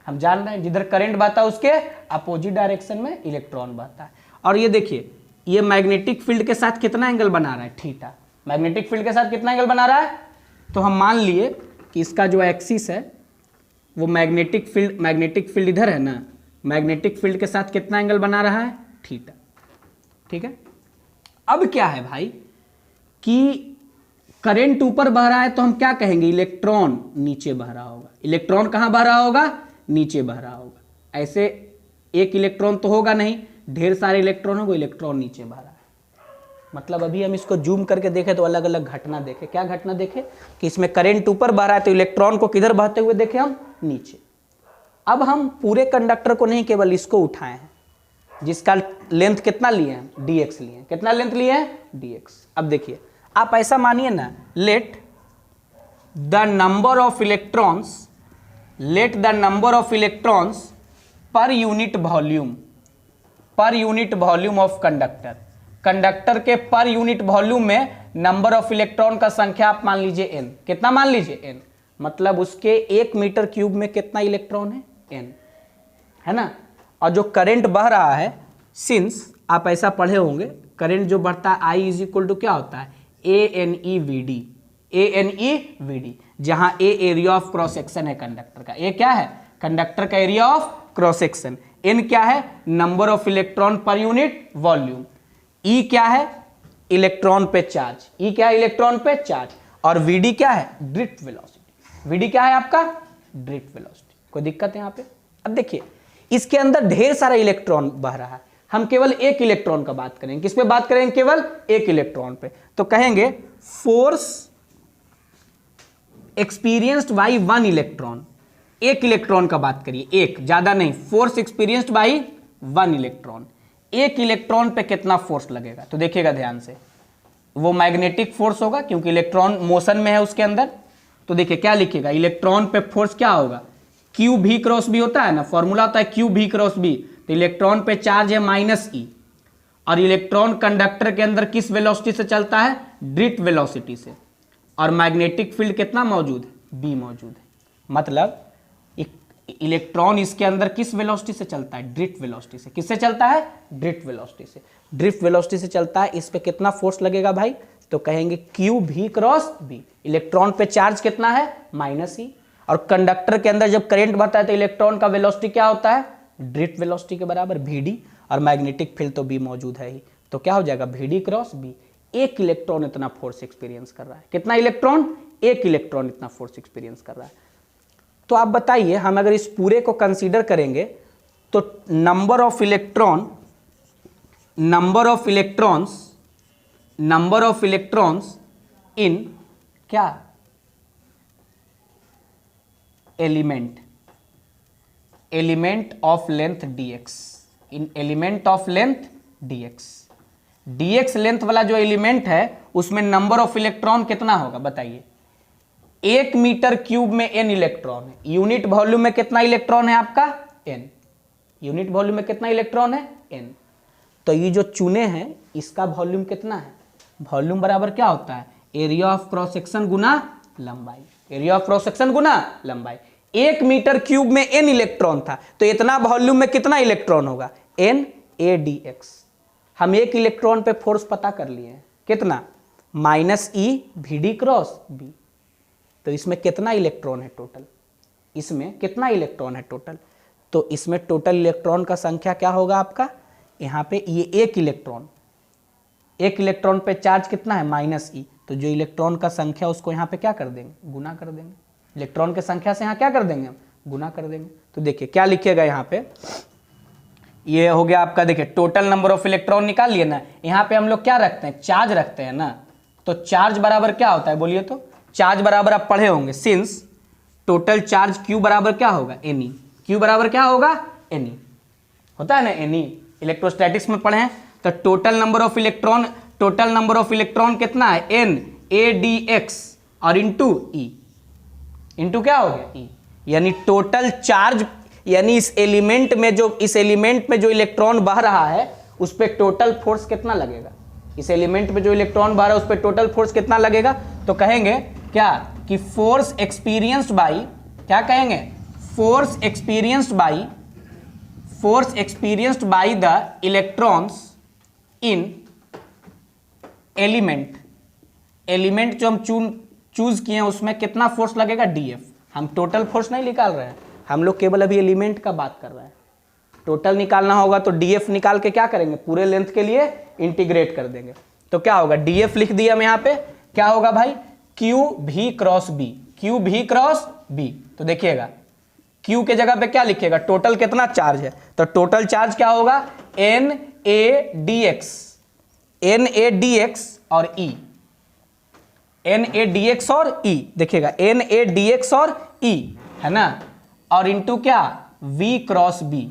हम जान रहे हैं जिधर करंट बहता है उसके अपोजिट डायरेक्शन में इलेक्ट्रॉन बहता है। और ये देखिए ये मैग्नेटिक फील्ड के साथ कितना एंगल बना रहा है, थीटा। मैग्नेटिक फील्ड के साथ कितना एंगल बना रहा है, तो हम मान लिए कि इसका जो एक्सिस है वो मैग्नेटिक फील्ड इधर है ना, मैग्नेटिक फील्ड के साथ कितना एंगल बना रहा है, थीटा। ठीक है, अब क्या है भाई कि करंट ऊपर बह रहा है तो हम क्या कहेंगे, इलेक्ट्रॉन नीचे बह रहा होगा। इलेक्ट्रॉन कहां बह रहा होगा, नीचे बह रहा होगा। ऐसे एक इलेक्ट्रॉन तो होगा नहीं, ढेर सारे इलेक्ट्रॉन होंगे, इलेक्ट्रॉन नीचे बह रहा है। मतलब अभी हम इसको जूम करके देखें तो अलग अलग घटना देखें। क्या घटना देखें कि इसमें करंट ऊपर बह रहा है तो इलेक्ट्रॉन को किधर बहते हुए देखें हम, नीचे। अब हम पूरे कंडक्टर को नहीं, केवल इसको उठाए हैं जिसका लेंथ कितना लिए हैं, dx लिए हैं। कितना लेंथ लिए हैं, dx। अब देखिए आप ऐसा मानिए ना, let the number of electrons पर यूनिट वॉल्यूम ऑफ कंडक्टर के पर यूनिट वॉल्यूम में नंबर ऑफ इलेक्ट्रॉन का संख्या आप मान लीजिए n। कितना मान लीजिए, n। मतलब उसके 1 मीटर क्यूब में कितना इलेक्ट्रॉन है, n, है ना। और जो करंट बह रहा है, सिंस आप ऐसा पढ़े होंगे, करंट जो बढ़ता है आई इज इक्वल टू क्या होता है, ANEVD, ANEVD, जहां A area of cross section है कंडक्टर का, ए क्या है, कंडक्टर का area of cross section, N क्या है, number of electron per unit volume, E क्या है, इलेक्ट्रॉन पे चार्ज, ई क्या है, इलेक्ट्रॉन पे चार्ज, और वीडी क्या है, ड्रिफ्ट वेलोसिटी, वीडी क्या है आपका, ड्रिफ्ट वेलोसिटी। कोई दिक्कत है यहाँ पे? अब देखिए इसके अंदर ढेर सारा इलेक्ट्रॉन बह रहा है, हम केवल एक इलेक्ट्रॉन का बात करेंगे, किस पे बात करेंगे, केवल एक इलेक्ट्रॉन पे, तो कहेंगे force experienced by one electron, एक इलेक्ट्रॉन का बात करिए, एक, ज्यादा नहीं, force experienced by one electron, एक इलेक्ट्रॉन पे कितना फोर्स लगेगा, तो देखिएगा ध्यान से, वो मैग्नेटिक फोर्स होगा क्योंकि इलेक्ट्रॉन मोशन में है उसके अंदर, तो देखिए क्या लिखिएगा, इलेक्ट्रॉन पे फोर्स क्या होगा, क्यू भी क्रॉस बी होता है ना, फॉर्मूला होता है क्यू भी क्रॉस बी, तो इलेक्ट्रॉन पे चार्ज है -E, और इलेक्ट्रॉन कंडक्टर के अंदर किस वेलोसिटी से चलता है, ड्रिफ्ट वेलोसिटी से, और मैग्नेटिक फील्ड कितना मौजूद है, बी मौजूद है, मतलब इलेक्ट्रॉन इसके अंदर किस वेलोसिटी से चलता है, ड्रिफ्ट वेलोसिटी से, किससे चलता है, ड्रिफ्ट वेलोसिटी से, ड्रिफ्ट वेलोसिटी से चलता है, इस पे कितना फोर्स लगेगा भाई, तो कहेंगे क्यू भी क्रॉस बी, इलेक्ट्रॉन पे चार्ज कितना है, -E, और कंडक्टर के अंदर जब करंट बढ़ता है तो इलेक्ट्रॉन का वेलोसिटी क्या होता है, ड्रिफ्ट वेलोसिटी के बराबर VD, और मैग्नेटिक फील्ड तो बी मौजूद है ही, तो क्या हो जाएगा, VD क्रॉस बी, एक इलेक्ट्रॉन इतना फोर्स एक्सपीरियंस कर रहा है, कितना इलेक्ट्रॉन, एक इलेक्ट्रॉन इतना फोर्स एक्सपीरियंस कर रहा है। तो आप बताइए, हम अगर इस पूरे को कंसीडर करेंगे तो नंबर ऑफ इलेक्ट्रॉन्स इन क्या, element of length dx, in element of length dx length वाला जो एलिमेंट है उसमें नंबर ऑफ इलेक्ट्रॉन कितना होगा बताइए, 1 मीटर क्यूब में n इलेक्ट्रॉन है, यूनिट वॉल्यूम में कितना इलेक्ट्रॉन है आपका, n, यूनिट वॉल्यूम में कितना इलेक्ट्रॉन है, n, तो ये जो चुने हैं इसका वॉल्यूम कितना है, वॉल्यूम बराबर क्या होता है, एरिया ऑफ क्रॉस सेक्शन गुना लंबाई, एरिया ऑफ क्रॉस सेक्शन गुना लंबाई, 1 मीटर क्यूब में n इलेक्ट्रॉन था तो इतना वॉल्यूम में कितना इलेक्ट्रॉन होगा, NADX, हम एक इलेक्ट्रॉन पे फोर्स पता कर लिए हैं, कितना, -E VD क्रॉस बी, तो इसमें कितना इलेक्ट्रॉन है टोटल, इसमें कितना इलेक्ट्रॉन है टोटल, तो इसमें टोटल इलेक्ट्रॉन का संख्या क्या होगा आपका, यहाँ पे ये एक इलेक्ट्रॉन पे चार्ज कितना है, -E, तो जो इलेक्ट्रॉन का संख्या उसको यहाँ पे क्या कर देंगे, गुना कर देंगे, इलेक्ट्रॉन के संख्या से यहाँ क्या कर देंगे, गुना कर देंगे। तो देखिए क्या लिखिएगा यहाँ पे, ये हो गया आपका, देखिए टोटल नंबर ऑफ इलेक्ट्रॉन निकाल लिए ना, यहाँ पे हम लोग क्या रखते हैं, चार्ज रखते हैं ना, तो चार्ज बराबर क्या होता है बोलिए, तो चार्ज बराबर आप पढ़े होंगे, सिंस टोटल चार्ज Q बराबर क्या होगा, Ne, Q बराबर क्या होगा, Ne, होता है ना Ne, इलेक्ट्रोस्टैटिक्स में पढ़े हैं, तो टोटल नंबर ऑफ इलेक्ट्रॉन कितना है, NADX, और इंटू क्या हो गया, E, यानी टोटल चार्ज, यानी इस एलिमेंट में जो इलेक्ट्रॉन बह रहा है उस पर टोटल फोर्स कितना लगेगा, इस एलिमेंट में जो इलेक्ट्रॉन बह रहा है उस पर टोटल फोर्स कितना लगेगा, तो कहेंगे क्या कि फोर्स एक्सपीरियंस्ड बाई, क्या कहेंगे, force experienced by the electrons in element जो हम चूज किए हैं उसमें कितना फोर्स लगेगा, DF, हम टोटल फोर्स नहीं निकाल रहे हैं, हम लोग केवल अभी एलिमेंट का बात कर रहे हैं, टोटल निकालना होगा तो DF निकाल के क्या करेंगे, पूरे लेंथ के लिए इंटीग्रेट कर देंगे, तो क्या होगा, DF लिख दिया हम यहाँ पे, क्या होगा भाई, QV क्रॉस B, तो देखिएगा Q के जगह पे क्या लिखिएगा, टोटल कितना चार्ज है, तो टोटल चार्ज क्या होगा, NADX और E, NADX और E, देखिएगा NADX और E है ना, और इंटू क्या, V क्रॉस B,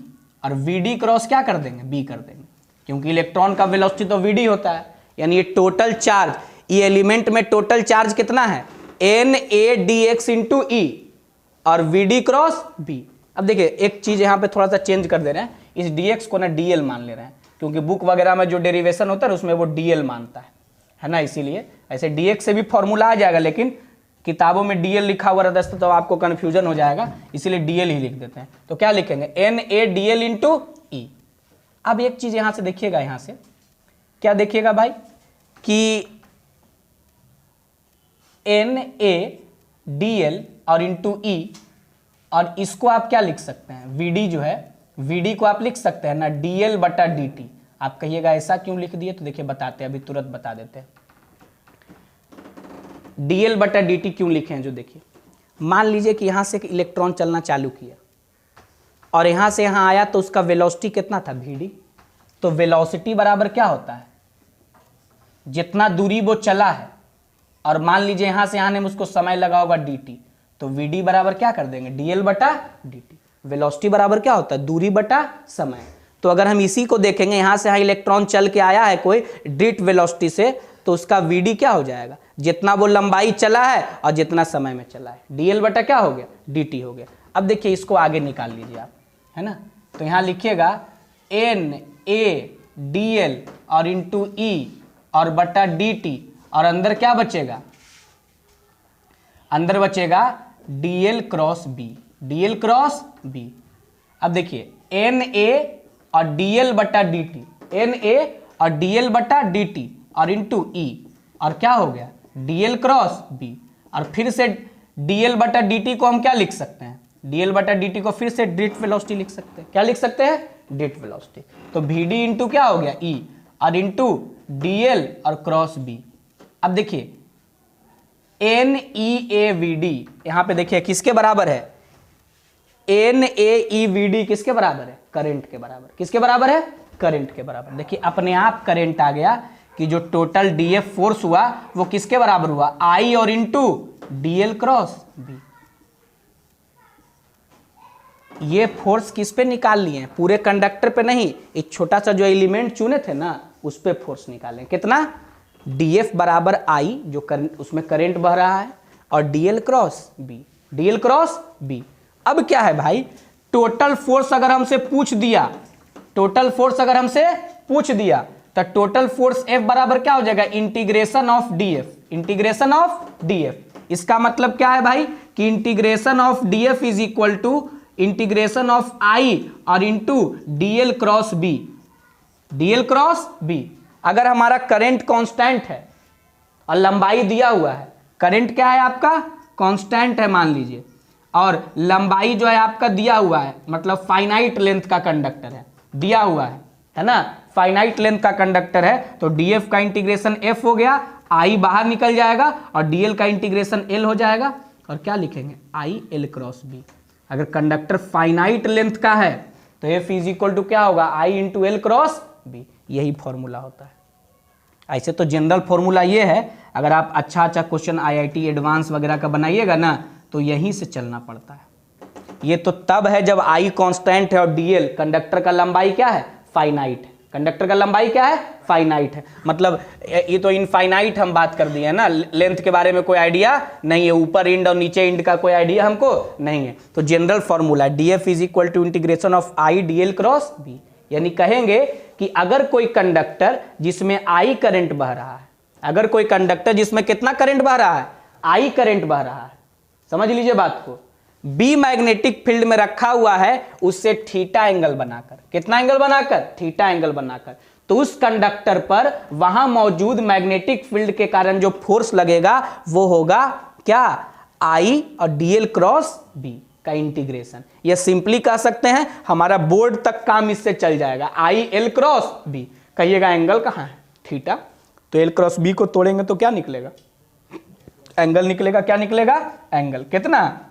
और VD क्रॉस क्या कर देंगे, B कर देंगे, क्योंकि इलेक्ट्रॉन का वेलोसिटी तो VD होता है, यानी ये टोटल चार्ज, ये एलिमेंट में टोटल चार्ज कितना है, NADX इंटू E और VD क्रॉस B। अब देखिए एक चीज यहाँ पे थोड़ा सा चेंज कर दे रहे हैं, इस DX को ना DL मान ले रहे हैं, क्योंकि बुक वगैरह में जो डेरिवेशन होता है उसमें वो DL मानता है ना, इसीलिए ऐसे DX से भी फॉर्मूला आ जाएगा, लेकिन किताबों में DL लिखा हुआ रहता है तो आपको कन्फ्यूजन हो जाएगा, इसीलिए DL ही लिख देते हैं, तो क्या लिखेंगे, NADL इंटू अब एक चीज यहां से देखिएगा, यहां से क्या देखिएगा भाई कि NaDl और इंटू E, और इसको आप क्या लिख सकते हैं, Vd जो है Vd को आप लिख सकते हैं ना dl बटा dt। आप कहिएगा ऐसा क्यों लिख दिए, तो देखिए बताते हैं, अभी तुरंत बता देते हैं। dl बटा dt क्यों लिखे हैं, जो देखिए मान लीजिए कि यहां से एक इलेक्ट्रॉन चलना चालू किया और यहां से यहां आया, तो उसका वेलोसिटी कितना था Vd। तो वेलोसिटी बराबर क्या होता है, जितना दूरी वो चला है, और मान लीजिए यहां से यहां ने उसको समय लगा होगा dt, तो Vd बराबर क्या कर देंगे dl बटा dt। वेलोसिटी बराबर क्या होता है, दूरी बटा समय। तो अगर हम इसी को देखेंगे, यहां से यहां इलेक्ट्रॉन चल के आया है कोई ड्रिफ्ट वेलोसिटी से, तो उसका Vd क्या हो जाएगा, जितना वो लंबाई चला है और जितना समय में चला है, dl बटा क्या हो गया dt हो गया। अब देखिए इसको आगे निकाल लीजिए आप, है ना। तो यहां लिखिएगा NaDl और इंटू E और बटा dt, और अंदर क्या बचेगा, अंदर बचेगा dl cross b, dl cross b। अब देखिए Na और dl बटा dt, Na और dl बटा dt और इंटू E, और क्या हो गया dl क्रॉस b, और फिर से dl बटा dt को हम क्या लिख सकते हैं, dl बटा dt को फिर से ड्रिफ्ट वेलोसिटी लिख सकते हैं, क्या लिख सकते हैं, ड्रिफ्ट वेलोसिटी। तो Vd इंटू क्या हो गया E, और इंटू dl और क्रॉस b। अब देखिए NeaVd यहां पे देखिए किसके बराबर है, NaeVd किसके बराबर है, करंट के बराबर। किसके बराबर है, करंट के बराबर। देखिए अपने आप करंट आ गया कि जो टोटल dF फोर्स हुआ वो किसके बराबर हुआ, I और इंटू dl क्रॉस b। ये फोर्स किस पे निकाल लिए हैं, पूरे कंडक्टर पे नहीं, एक छोटा सा जो एलिमेंट चुने थे ना उस पे फोर्स निकालें। कितना, dF बराबर I, जो करंट उसमें करंट बह रहा है, और dl cross b, dl cross b। अब क्या है भाई, टोटल फोर्स अगर हमसे पूछ दिया, टोटल फोर्स अगर हमसे पूछ दिया, तो टोटल फोर्स F बराबर क्या हो जाएगा, integration of dF, integration of dF। इसका मतलब क्या है भाई कि integration of dF is equal to integration of I और into dl cross b, dl cross b। अगर हमारा करंट कांस्टेंट है और लंबाई दिया हुआ है, करंट क्या है आपका कांस्टेंट है मान लीजिए, और लंबाई जो है आपका दिया हुआ है, मतलब फाइनाइट लेंथ का कंडक्टर है, दिया हुआ है ना, फाइनाइट लेंथ का कंडक्टर है, तो dF का इंटीग्रेशन F हो गया, I बाहर निकल जाएगा और dl का इंटीग्रेशन L हो जाएगा, और क्या लिखेंगे I L क्रॉस b। अगर कंडक्टर फाइनाइट लेंथ का है तो F इज इक्वल टू क्या होगा, I into L cross b। यही फॉर्मूला होता है। ऐसे तो जनरल फॉर्मूला ये है, अगर आप अच्छा क्वेश्चन IIT एडवांस वगैरह का बनाइएगा ना तो यहीं से चलना पड़ता है। ये तो तब है जब I कांस्टेंट है और dl कंडक्टर का लंबाई क्या है, फाइनाइट है। कंडक्टर का लंबाई क्या है, फाइनाइट है। मतलब ये तो इनफाइनाइट हम बात कर दिए है ना, लेंथ के बारे में कोई आइडिया नहीं है, ऊपर इंड और नीचे इंड का कोई आइडिया हमको नहीं है। तो general formula dF is equal to integration of I dl cross b। यानी कहेंगे कि अगर कोई कंडक्टर जिसमें I करंट बह रहा है, अगर कोई कंडक्टर जिसमें कितना करंट बह रहा है, I करंट बह रहा है, समझ लीजिए बात को, B मैग्नेटिक फील्ड में रखा हुआ है, उससे थीटा एंगल बनाकर, कितना एंगल बनाकर, थीटा एंगल बनाकर, तो उस कंडक्टर पर वहां मौजूद मैग्नेटिक फील्ड के कारण जो फोर्स लगेगा वो होगा क्या, I और dl क्रॉस b का इंटीग्रेशन। ये सिंपली कह सकते हैं, हमारा बोर्ड तक काम इससे चल जाएगा, I L क्रॉस b। कहिएगा एंगल कहाँ है, थीटा, तो L क्रॉस b को तोड़ेंगे तो क्या निकलेगा, एंगल निकलेगा। क्या निकलेगा, एंगल कितना,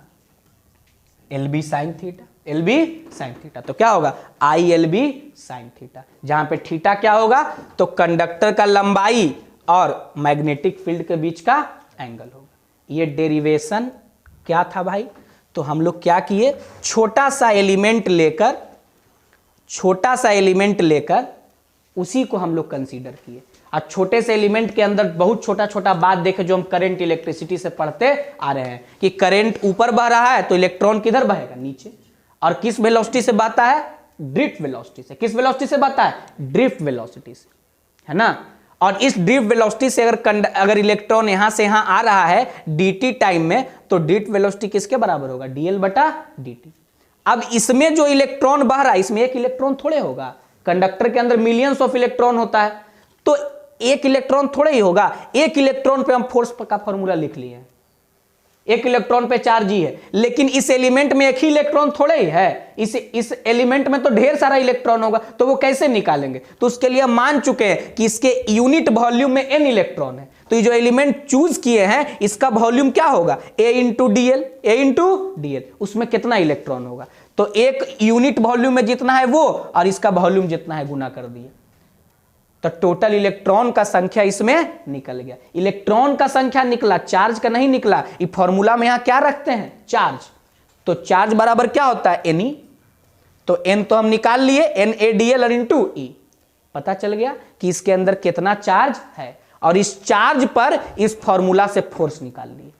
LB sine theta, LB sine theta. तो क्या होगा, ILB साइन थीटा, जहां पे थीटा क्या होगा, तो कंडक्टर का लंबाई और मैग्नेटिक फील्ड के बीच का एंगल होगा। ये डेरिवेशन क्या था भाई, तो हम लोग क्या किए, छोटा सा एलिमेंट लेकर उसी को हम लोग कंसीडर किए, और छोटे से एलिमेंट के अंदर बहुत छोटा छोटा बात देखे जो हम करंट इलेक्ट्रिसिटी से पढ़ते आ रहे हैं कि करंट ऊपर बह रहा है तो इलेक्ट्रॉन किधर बहेगा, नीचे, और किस वेलोसिटी से बहता है, ड्रिफ्ट वेलोसिटी से। किस वेलोसिटी से बहता है, ड्रिफ्ट वेलोसिटी से, है ना। और इस ड्रिफ्ट वेलोसिटी से अगर इलेक्ट्रॉन यहां से यहां आ रहा है dt टाइम में, तो ड्रिफ्ट वेलोसिटी किसके बराबर होगा, dl बटा dt। अब इसमें जो इलेक्ट्रॉन बह रहा है, इसमें एक इलेक्ट्रॉन थोड़े होगा, कंडक्टर के अंदर मिलियंस ऑफ इलेक्ट्रॉन होता है, तो एक इलेक्ट्रॉन थोड़ा ही होगा। एक इलेक्ट्रॉन पे हम फोर्स का फॉर्मूला लिख लिए हैं, एक इलेक्ट्रॉन पे चार्ज ही है, लेकिन इस एलिमेंट में एक ही इलेक्ट्रॉन थोड़े ही है, इस एलिमेंट में तो ढेर सारा इलेक्ट्रॉन होगा, तो वो कैसे निकालेंगे? तो उसके लिए हम मान चुके हैं कि इसके यूनिट वॉल्यूम में n इलेक्ट्रॉन है, तो ये जो एलिमेंट चूज किए हैं इसका वॉल्यूम क्या होगा? a इंटू dl, उसमें कितना इलेक्ट्रॉन होगा? तो एक यूनिट वॉल्यूम में जितना है वो और इसका वॉल्यूम जितना है गुना कर दिए, तो टोटल इलेक्ट्रॉन का संख्या इसमें निकल गया। इलेक्ट्रॉन का संख्या निकला, चार्ज का नहीं निकला। ये फॉर्मूला में यहां क्या रखते हैं? चार्ज। तो चार्ज बराबर क्या होता है? Ne। तो n तो हम निकाल लिए, NaDl और इंटू E। पता चल गया कि इसके अंदर कितना चार्ज है, और इस चार्ज पर इस फॉर्मूला से फोर्स निकाल लिए।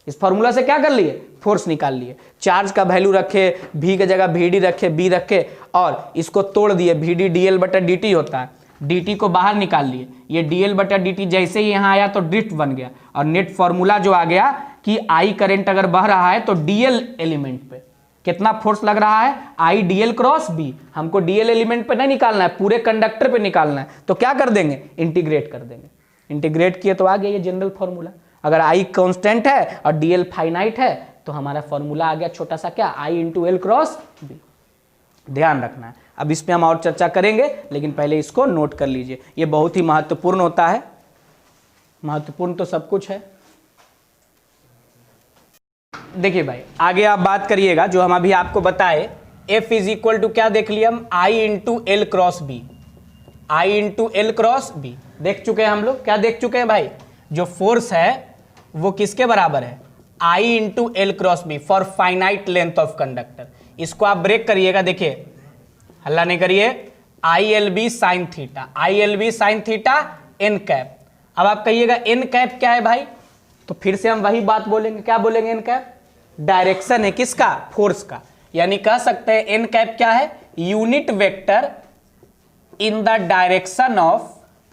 इस फॉर्मूला से क्या कर लिए? फोर्स निकाल लिए। चार्ज का वैल्यू रखे, v की जगह Vd रखे, b रखे, और इसको तोड़ दिए। Vd dl बटा dt होता है, dt को बाहर निकाल लिए। ये dl बटा dt जैसे ही यहाँ आया तो ड्रिफ्ट बन गया, और नेट फॉर्मूला जो आ गया कि I करंट अगर बह रहा है तो dl एलिमेंट पे कितना फोर्स लग रहा है? I dl cross b। हमको dl एलिमेंट पे नहीं निकालना है, पूरे कंडक्टर पे निकालना है। तो क्या कर देंगे? इंटीग्रेट कर देंगे। इंटीग्रेट किए तो आ गया ये जनरल फॉर्मूला। अगर I कांस्टेंट है और dl फाइनाइट है तो हमारा फॉर्मूला आ गया छोटा सा क्या? I into L cross B. ध्यान रखना है, अब इस पे हम और चर्चा करेंगे, लेकिन पहले इसको नोट कर लीजिए। ये बहुत ही महत्वपूर्ण होता है। महत्वपूर्ण तो सब कुछ है। देखिए भाई, आगे आप बात करिएगा जो हम अभी आपको बताए, F इज इक्वल टू क्या देख लिया हम? I into L cross B. I into L cross B देख चुके हैं हम लोग। क्या देख चुके हैं भाई? जो फोर्स है वो किसके बराबर है? I into L cross B for finite length of conductor. इसको आप ब्रेक करिएगा, देखिए हल्ला नहीं करिए। ILB sine theta, ILB sine theta N cap. अब आप कहिएगा एन कैप क्या है भाई? तो फिर से हम वही बात बोलेंगे। क्या बोलेंगे? एन कैप डायरेक्शन है किसका? फोर्स का। यानी कह सकते हैं एन कैप क्या है? Unit vector in the direction of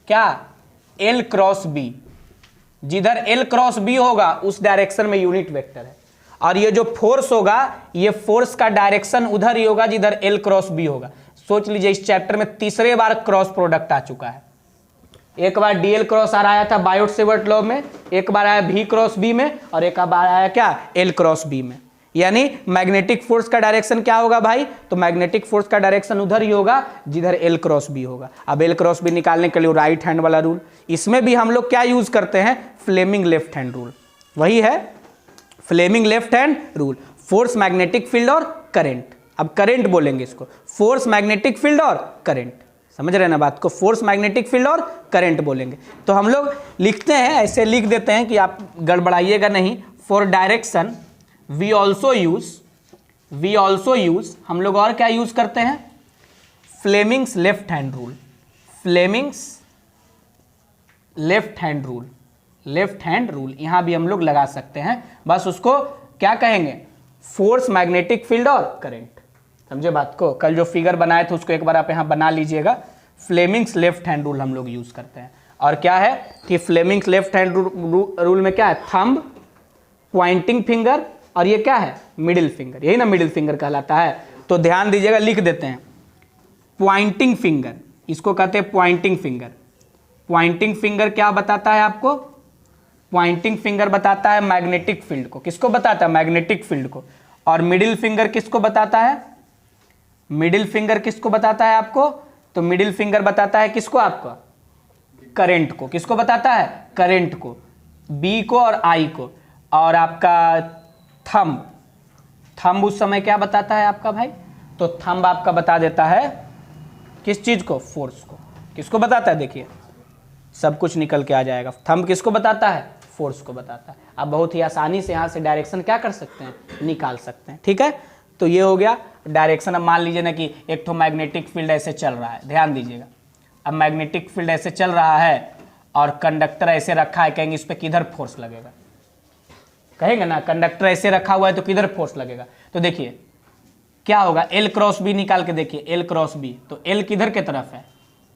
क्या? L cross B. जिधर एल क्रॉस बी होगा उस डायरेक्शन में यूनिट वेक्टर है, और ये जो फोर्स होगा ये फोर्स का डायरेक्शन उधर ही होगा जिधर एल क्रॉस बी होगा। सोच लीजिए इस चैप्टर में तीसरे बार क्रॉस प्रोडक्ट आ चुका है। एक बार डीएल क्रॉस आ आया था बायोट सेवर्ट लॉ में, एक बार आया भी क्रॉस बी में, और एक बार आया क्या? एल क्रॉस बी में। यानी मैग्नेटिक फोर्स का डायरेक्शन क्या होगा भाई? तो मैग्नेटिक फोर्स का डायरेक्शन उधर ही होगा जिधर एल क्रॉस बी होगा। अब एल क्रॉस बी निकालने के लिए राइट हैंड वाला रूल, इसमें भी हम लोग क्या यूज करते हैं? Fleming left hand rule. वही है Fleming left hand rule. Force, magnetic field और करंट। अब करंट बोलेंगे इसको, फोर्स, मैग्नेटिक फील्ड और करंट। समझ रहे हैं ना बात को? फोर्स, मैग्नेटिक फील्ड और करंट बोलेंगे। तो हम लोग लिखते हैं, ऐसे लिख देते हैं कि आप गड़बड़ाइएगा नहीं। For direction we also use हम लोग और क्या यूज करते हैं? Fleming's left hand rule. Fleming's left hand rule, left hand rule यहां भी हम लोग लगा सकते हैं। बस उसको क्या कहेंगे? फोर्स, मैग्नेटिक फील्ड और करंट। समझे बात को? कल जो फिगर बनाए थे उसको एक बार आप यहां बना लीजिएगा। फ्लेमिंग्स लेफ्ट हैंड रूल हम लोग यूज करते हैं। और क्या है कि फ्लेमिंग्स लेफ्ट हैंड रूल में क्या है? थंब, पॉइंटिंग फिंगर, और ये क्या है? Middle finger. यही ना मिडिल फिंगर कहलाता है। तो ध्यान दीजिएगा, लिख देते हैं पॉइंटिंग फिंगर, इसको कहते हैं पॉइंटिंग फिंगर। पॉइंटिंग फिंगर क्या बताता है आपको? पॉइंटिंग फिंगर बताता है मैग्नेटिक फील्ड को। किसको बताता है? मैग्नेटिक फील्ड को। और मिडिल फिंगर किसको बताता है? मिडिल फिंगर किसको बताता है आपको? तो मिडिल फिंगर बताता है किसको? आपको करंट को। किसको बताता है? करंट को, बी को और आई को। और आपका थंब, थंब उस समय क्या बताता है आपका भाई? तो थंब आपका बता देता है किस चीज को? फोर्स को। किसको बताता है? देखिए सब कुछ निकल के आ जाएगा। थंब किसको बताता है? फोर्स को बताता है। आप बहुत ही आसानी से यहां से डायरेक्शन क्या कर सकते हैं? निकाल सकते हैं। ठीक है, तो ये हो गया डायरेक्शन। अब मान लीजिए ना कि एक तो मैग्नेटिक फील्ड ऐसे चल रहा है, ध्यान दीजिएगा। अब मैग्नेटिक फील्ड ऐसे चल रहा है और कंडक्टर ऐसे रखा है, कहेंगे इस पर किधर फोर्स लगेगा? कहेंगे ना कंडक्टर ऐसे रखा हुआ है तो किधर फोर्स लगेगा? तो देखिए क्या होगा? एल क्रॉस बी निकाल के देखिए, एल क्रॉस बी। तो एल किधर के तरफ है?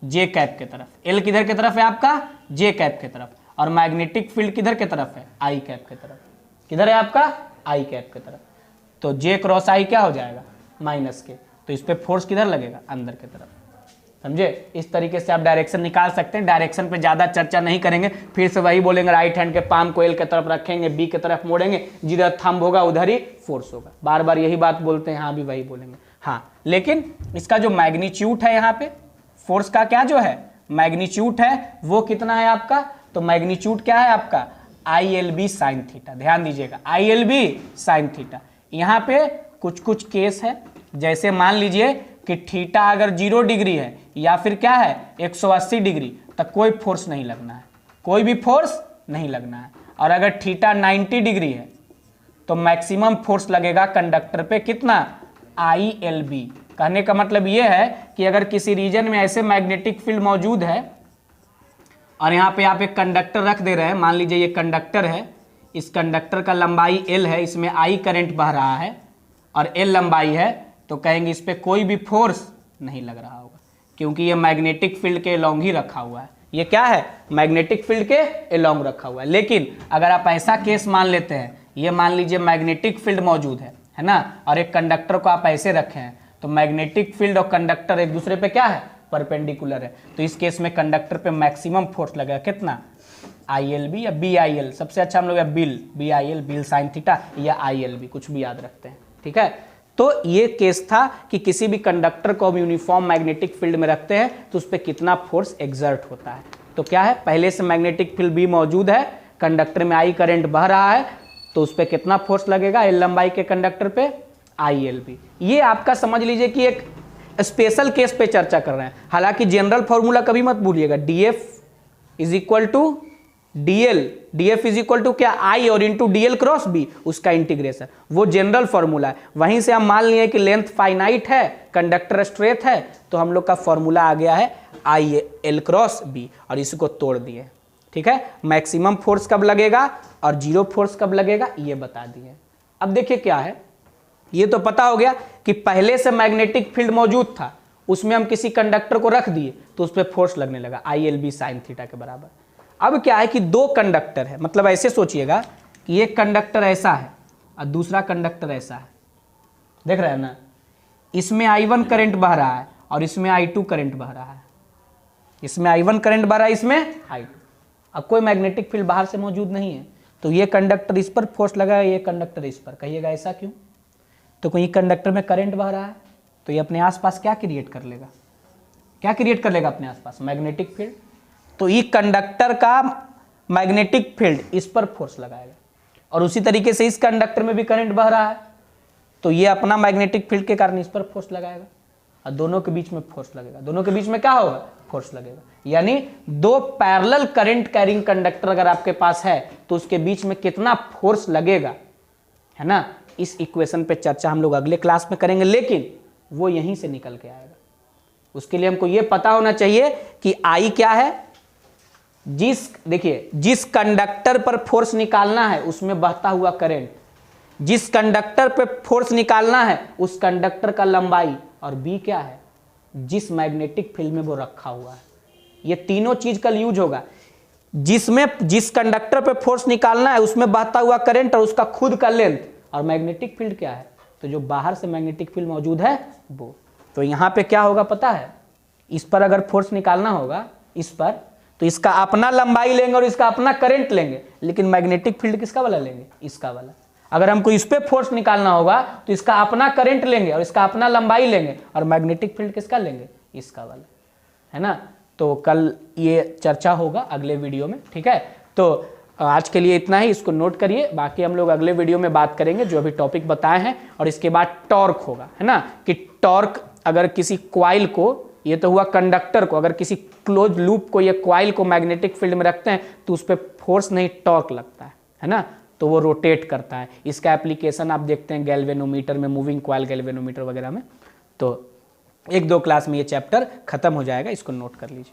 जे कैप के तरफ। एल किधर के तरफ है आपका? जे कैप के तरफ। और मैग्नेटिक फील्ड किधर के तरफ है? आई कैप के तरफ। किधर है आपका? आई कैप के तरफ। तो जे क्रॉस आई क्या हो जाएगा? माइनस के। तो इस पे फोर्स किधर लगेगा? अंदर के तरफ। समझे। इस तरीके से आप डायरेक्शन निकाल सकते हैं। डायरेक्शन पे ज़्यादा चर्चा नहीं करेंगे, फिर से वही बोलेंगे राइट हैंड के पाम को एल की तरफ रखेंगे, बी की तरफ मोड़ेंगे, जिधर थंब होगा उधर ही फोर्स होगा, बार बार यही बात बोलते हैं, हाँ भी वही बोलेंगे। हाँ, लेकिन इसका जो मैग्नीट्यूड है यहाँ पे फोर्स का, क्या जो है मैग्नीट्यूड है वो कितना है आपका, तो मैग्नीट्यूड क्या है आपका ILB साइन थीटा। ध्यान दीजिएगा ILB साइन थीटा। यहाँ पे कुछ कुछ केस है, जैसे मान लीजिए कि थीटा अगर 0 डिग्री है या फिर क्या है 180 डिग्री, तक कोई फोर्स नहीं लगना है, कोई भी फोर्स नहीं लगना है। और अगर थीटा 90 डिग्री है तो मैक्सिमम फोर्स लगेगा कंडक्टर पे, कितना ILB। कहने का मतलब ये है कि अगर किसी रीजन में ऐसे मैग्नेटिक फील्ड मौजूद है और यहाँ पे आप एक कंडक्टर रख दे रहे हैं, मान लीजिए ये कंडक्टर है, इस कंडक्टर का लंबाई L है, इसमें I करंट बह रहा है और L लंबाई है, तो कहेंगे इस पे कोई भी फोर्स नहीं लग रहा होगा, क्योंकि ये मैग्नेटिक फील्ड के अलोंग ही रखा हुआ है। ये क्या है मैग्नेटिक फील्ड के अलोंग रखा हुआ है। लेकिन अगर आप ऐसा केस मान लेते हैं, ये मान लीजिए मैग्नेटिक फील्ड मौजूद है ना, और एक कंडक्टर को आप ऐसे रखे हैं, तो मैग्नेटिक फील्ड और कंडक्टर एक दूसरे पे क्या है परपेंडिकुलर है, तो इस केस में कंडक्टर पे मैक्सिमम फोर्स लगेगा, कितना ILB या BIL, सबसे अच्छा हम लोग या BIL बिल साइन थीटा या ILB, कुछ भी याद रखते हैं, ठीक है। तो ये केस था कि किसी भी कंडक्टर को हम यूनिफॉर्म मैग्नेटिक फील्ड में रखते हैं तो उस पर कितना फोर्स एग्जर्ट होता है। तो क्या है, पहले से मैग्नेटिक फील्ड भी मौजूद है, कंडक्टर में I करंट बह रहा है, तो उस पर कितना फोर्स लगेगा L लंबाई के कंडक्टर पे ILB। ये आपका समझ लीजिए कि एक स्पेशल केस पे चर्चा कर रहे हैं। हालांकि जनरल फॉर्मूला कभी मत भूलिएगा, DF is equal to DL, DF is equal to क्या I और इंटू DL क्रॉस B, उसका इंटीग्रेशन, वो जनरल फॉर्मूला है। वहीं से हम मान लिए कि लेंथ फाइनाइट है, कंडक्टर स्ट्रेट है, तो हम लोग का फॉर्मूला आ गया है IL क्रॉस B, और इसको तोड़ दिए, ठीक है। मैक्सिमम फोर्स कब लगेगा और जीरो फोर्स कब लगेगा ये बता दिए। अब देखिए क्या है, ये तो पता हो गया कि पहले से मैग्नेटिक फील्ड मौजूद था, उसमें हम किसी कंडक्टर को रख दिए तो उस पर फोर्स लगने लगा ILB साइन थीटा के बराबर। अब क्या है कि दो कंडक्टर है, मतलब ऐसे सोचिएगा कि एक कंडक्टर ऐसा है और दूसरा कंडक्टर ऐसा है, देख रहे हैं ना, इसमें I1 करंट बह रहा है और इसमें I2 करंट बह रहा है, इसमें I1 करंट बह रहा है, इसमें I2। अब कोई मैग्नेटिक फील्ड बाहर से मौजूद नहीं है, तो ये कंडक्टर इस पर फोर्स लगाएगा, ये कंडक्टर इस पर, कहिएगा ऐसा क्यों, तो कोई कंडक्टर में करंट बह रहा है तो ये अपने आसपास क्या क्रिएट कर लेगा, क्या क्रिएट कर लेगा अपने आसपास मैग्नेटिक फील्ड। तो ये कंडक्टर का मैग्नेटिक फील्ड इस पर फोर्स लगाएगा, और उसी तरीके से इस कंडक्टर में भी करंट बह रहा है तो ये अपना मैग्नेटिक फील्ड के कारण इस पर फोर्स लगाएगा, और दोनों के बीच में फोर्स लगेगा, दोनों के बीच में क्या होगा फोर्स लगेगा। यानी दो पैरेलल करंट कैरिंग कंडक्टर अगर आपके पास है तो उसके बीच में कितना फोर्स लगेगा, है ना। इस इक्वेशन पे चर्चा हम लोग अगले क्लास में करेंगे, लेकिन वो यहीं से निकल के आएगा। उसके लिए हमको ये पता होना चाहिए कि I क्या है, देखिए जिस कंडक्टर पर फोर्स निकालना है उसमें बहता हुआ करंट, जिस कंडक्टर पे फोर्स निकालना है उस कंडक्टर का लंबाई, और B क्या है जिस मैग्नेटिक फील्ड में वो रखा हुआ है। ये तीनों चीज का यूज होगा, जिसमें जिस कंडक्टर पे फोर्स निकालना है उसमें बहता हुआ करंट और उसका खुद का लेंथ, और मैग्नेटिक फील्ड क्या है, तो जो बाहर से मैग्नेटिक फील्ड मौजूद है वो। तो यहां पे क्या होगा पता है, इस पर अगर फोर्स निकालना होगा इस पर, तो इसका अपना लंबाई लेंगे और इसका अपना करंट लेंगे, लेकिन मैग्नेटिक फील्ड किसका वाला लेंगे, इसका वाला। अगर हमको इस पे फोर्स निकालना होगा तो इसका अपना करंट लेंगे और इसका अपना लंबाई लेंगे, और मैग्नेटिक फील्ड किसका लेंगे, इसका वाला, है ना। तो कल ये चर्चा होगा अगले वीडियो में, ठीक है। तो आज के लिए इतना ही, इसको नोट करिए, बाकी हम लोग अगले वीडियो में बात करेंगे जो अभी टॉपिक बताए हैं। और इसके बाद टॉर्क होगा, है ना, कि टॉर्क अगर किसी कॉइल को, ये तो हुआ कंडक्टर को, अगर किसी क्लोज लूप को, ये कॉइल को मैग्नेटिक फील्ड में रखते हैं तो उस पर फोर्स नहीं टॉर्क लगता है ना, तो वो रोटेट करता है। इसका एप्लीकेशन आप देखते हैं गैल्वेनोमीटर में, मूविंग कॉइल गैल्वेनोमीटर वगैरह में। तो एक दो क्लास में ये चैप्टर खत्म हो जाएगा, इसको नोट कर लीजिए।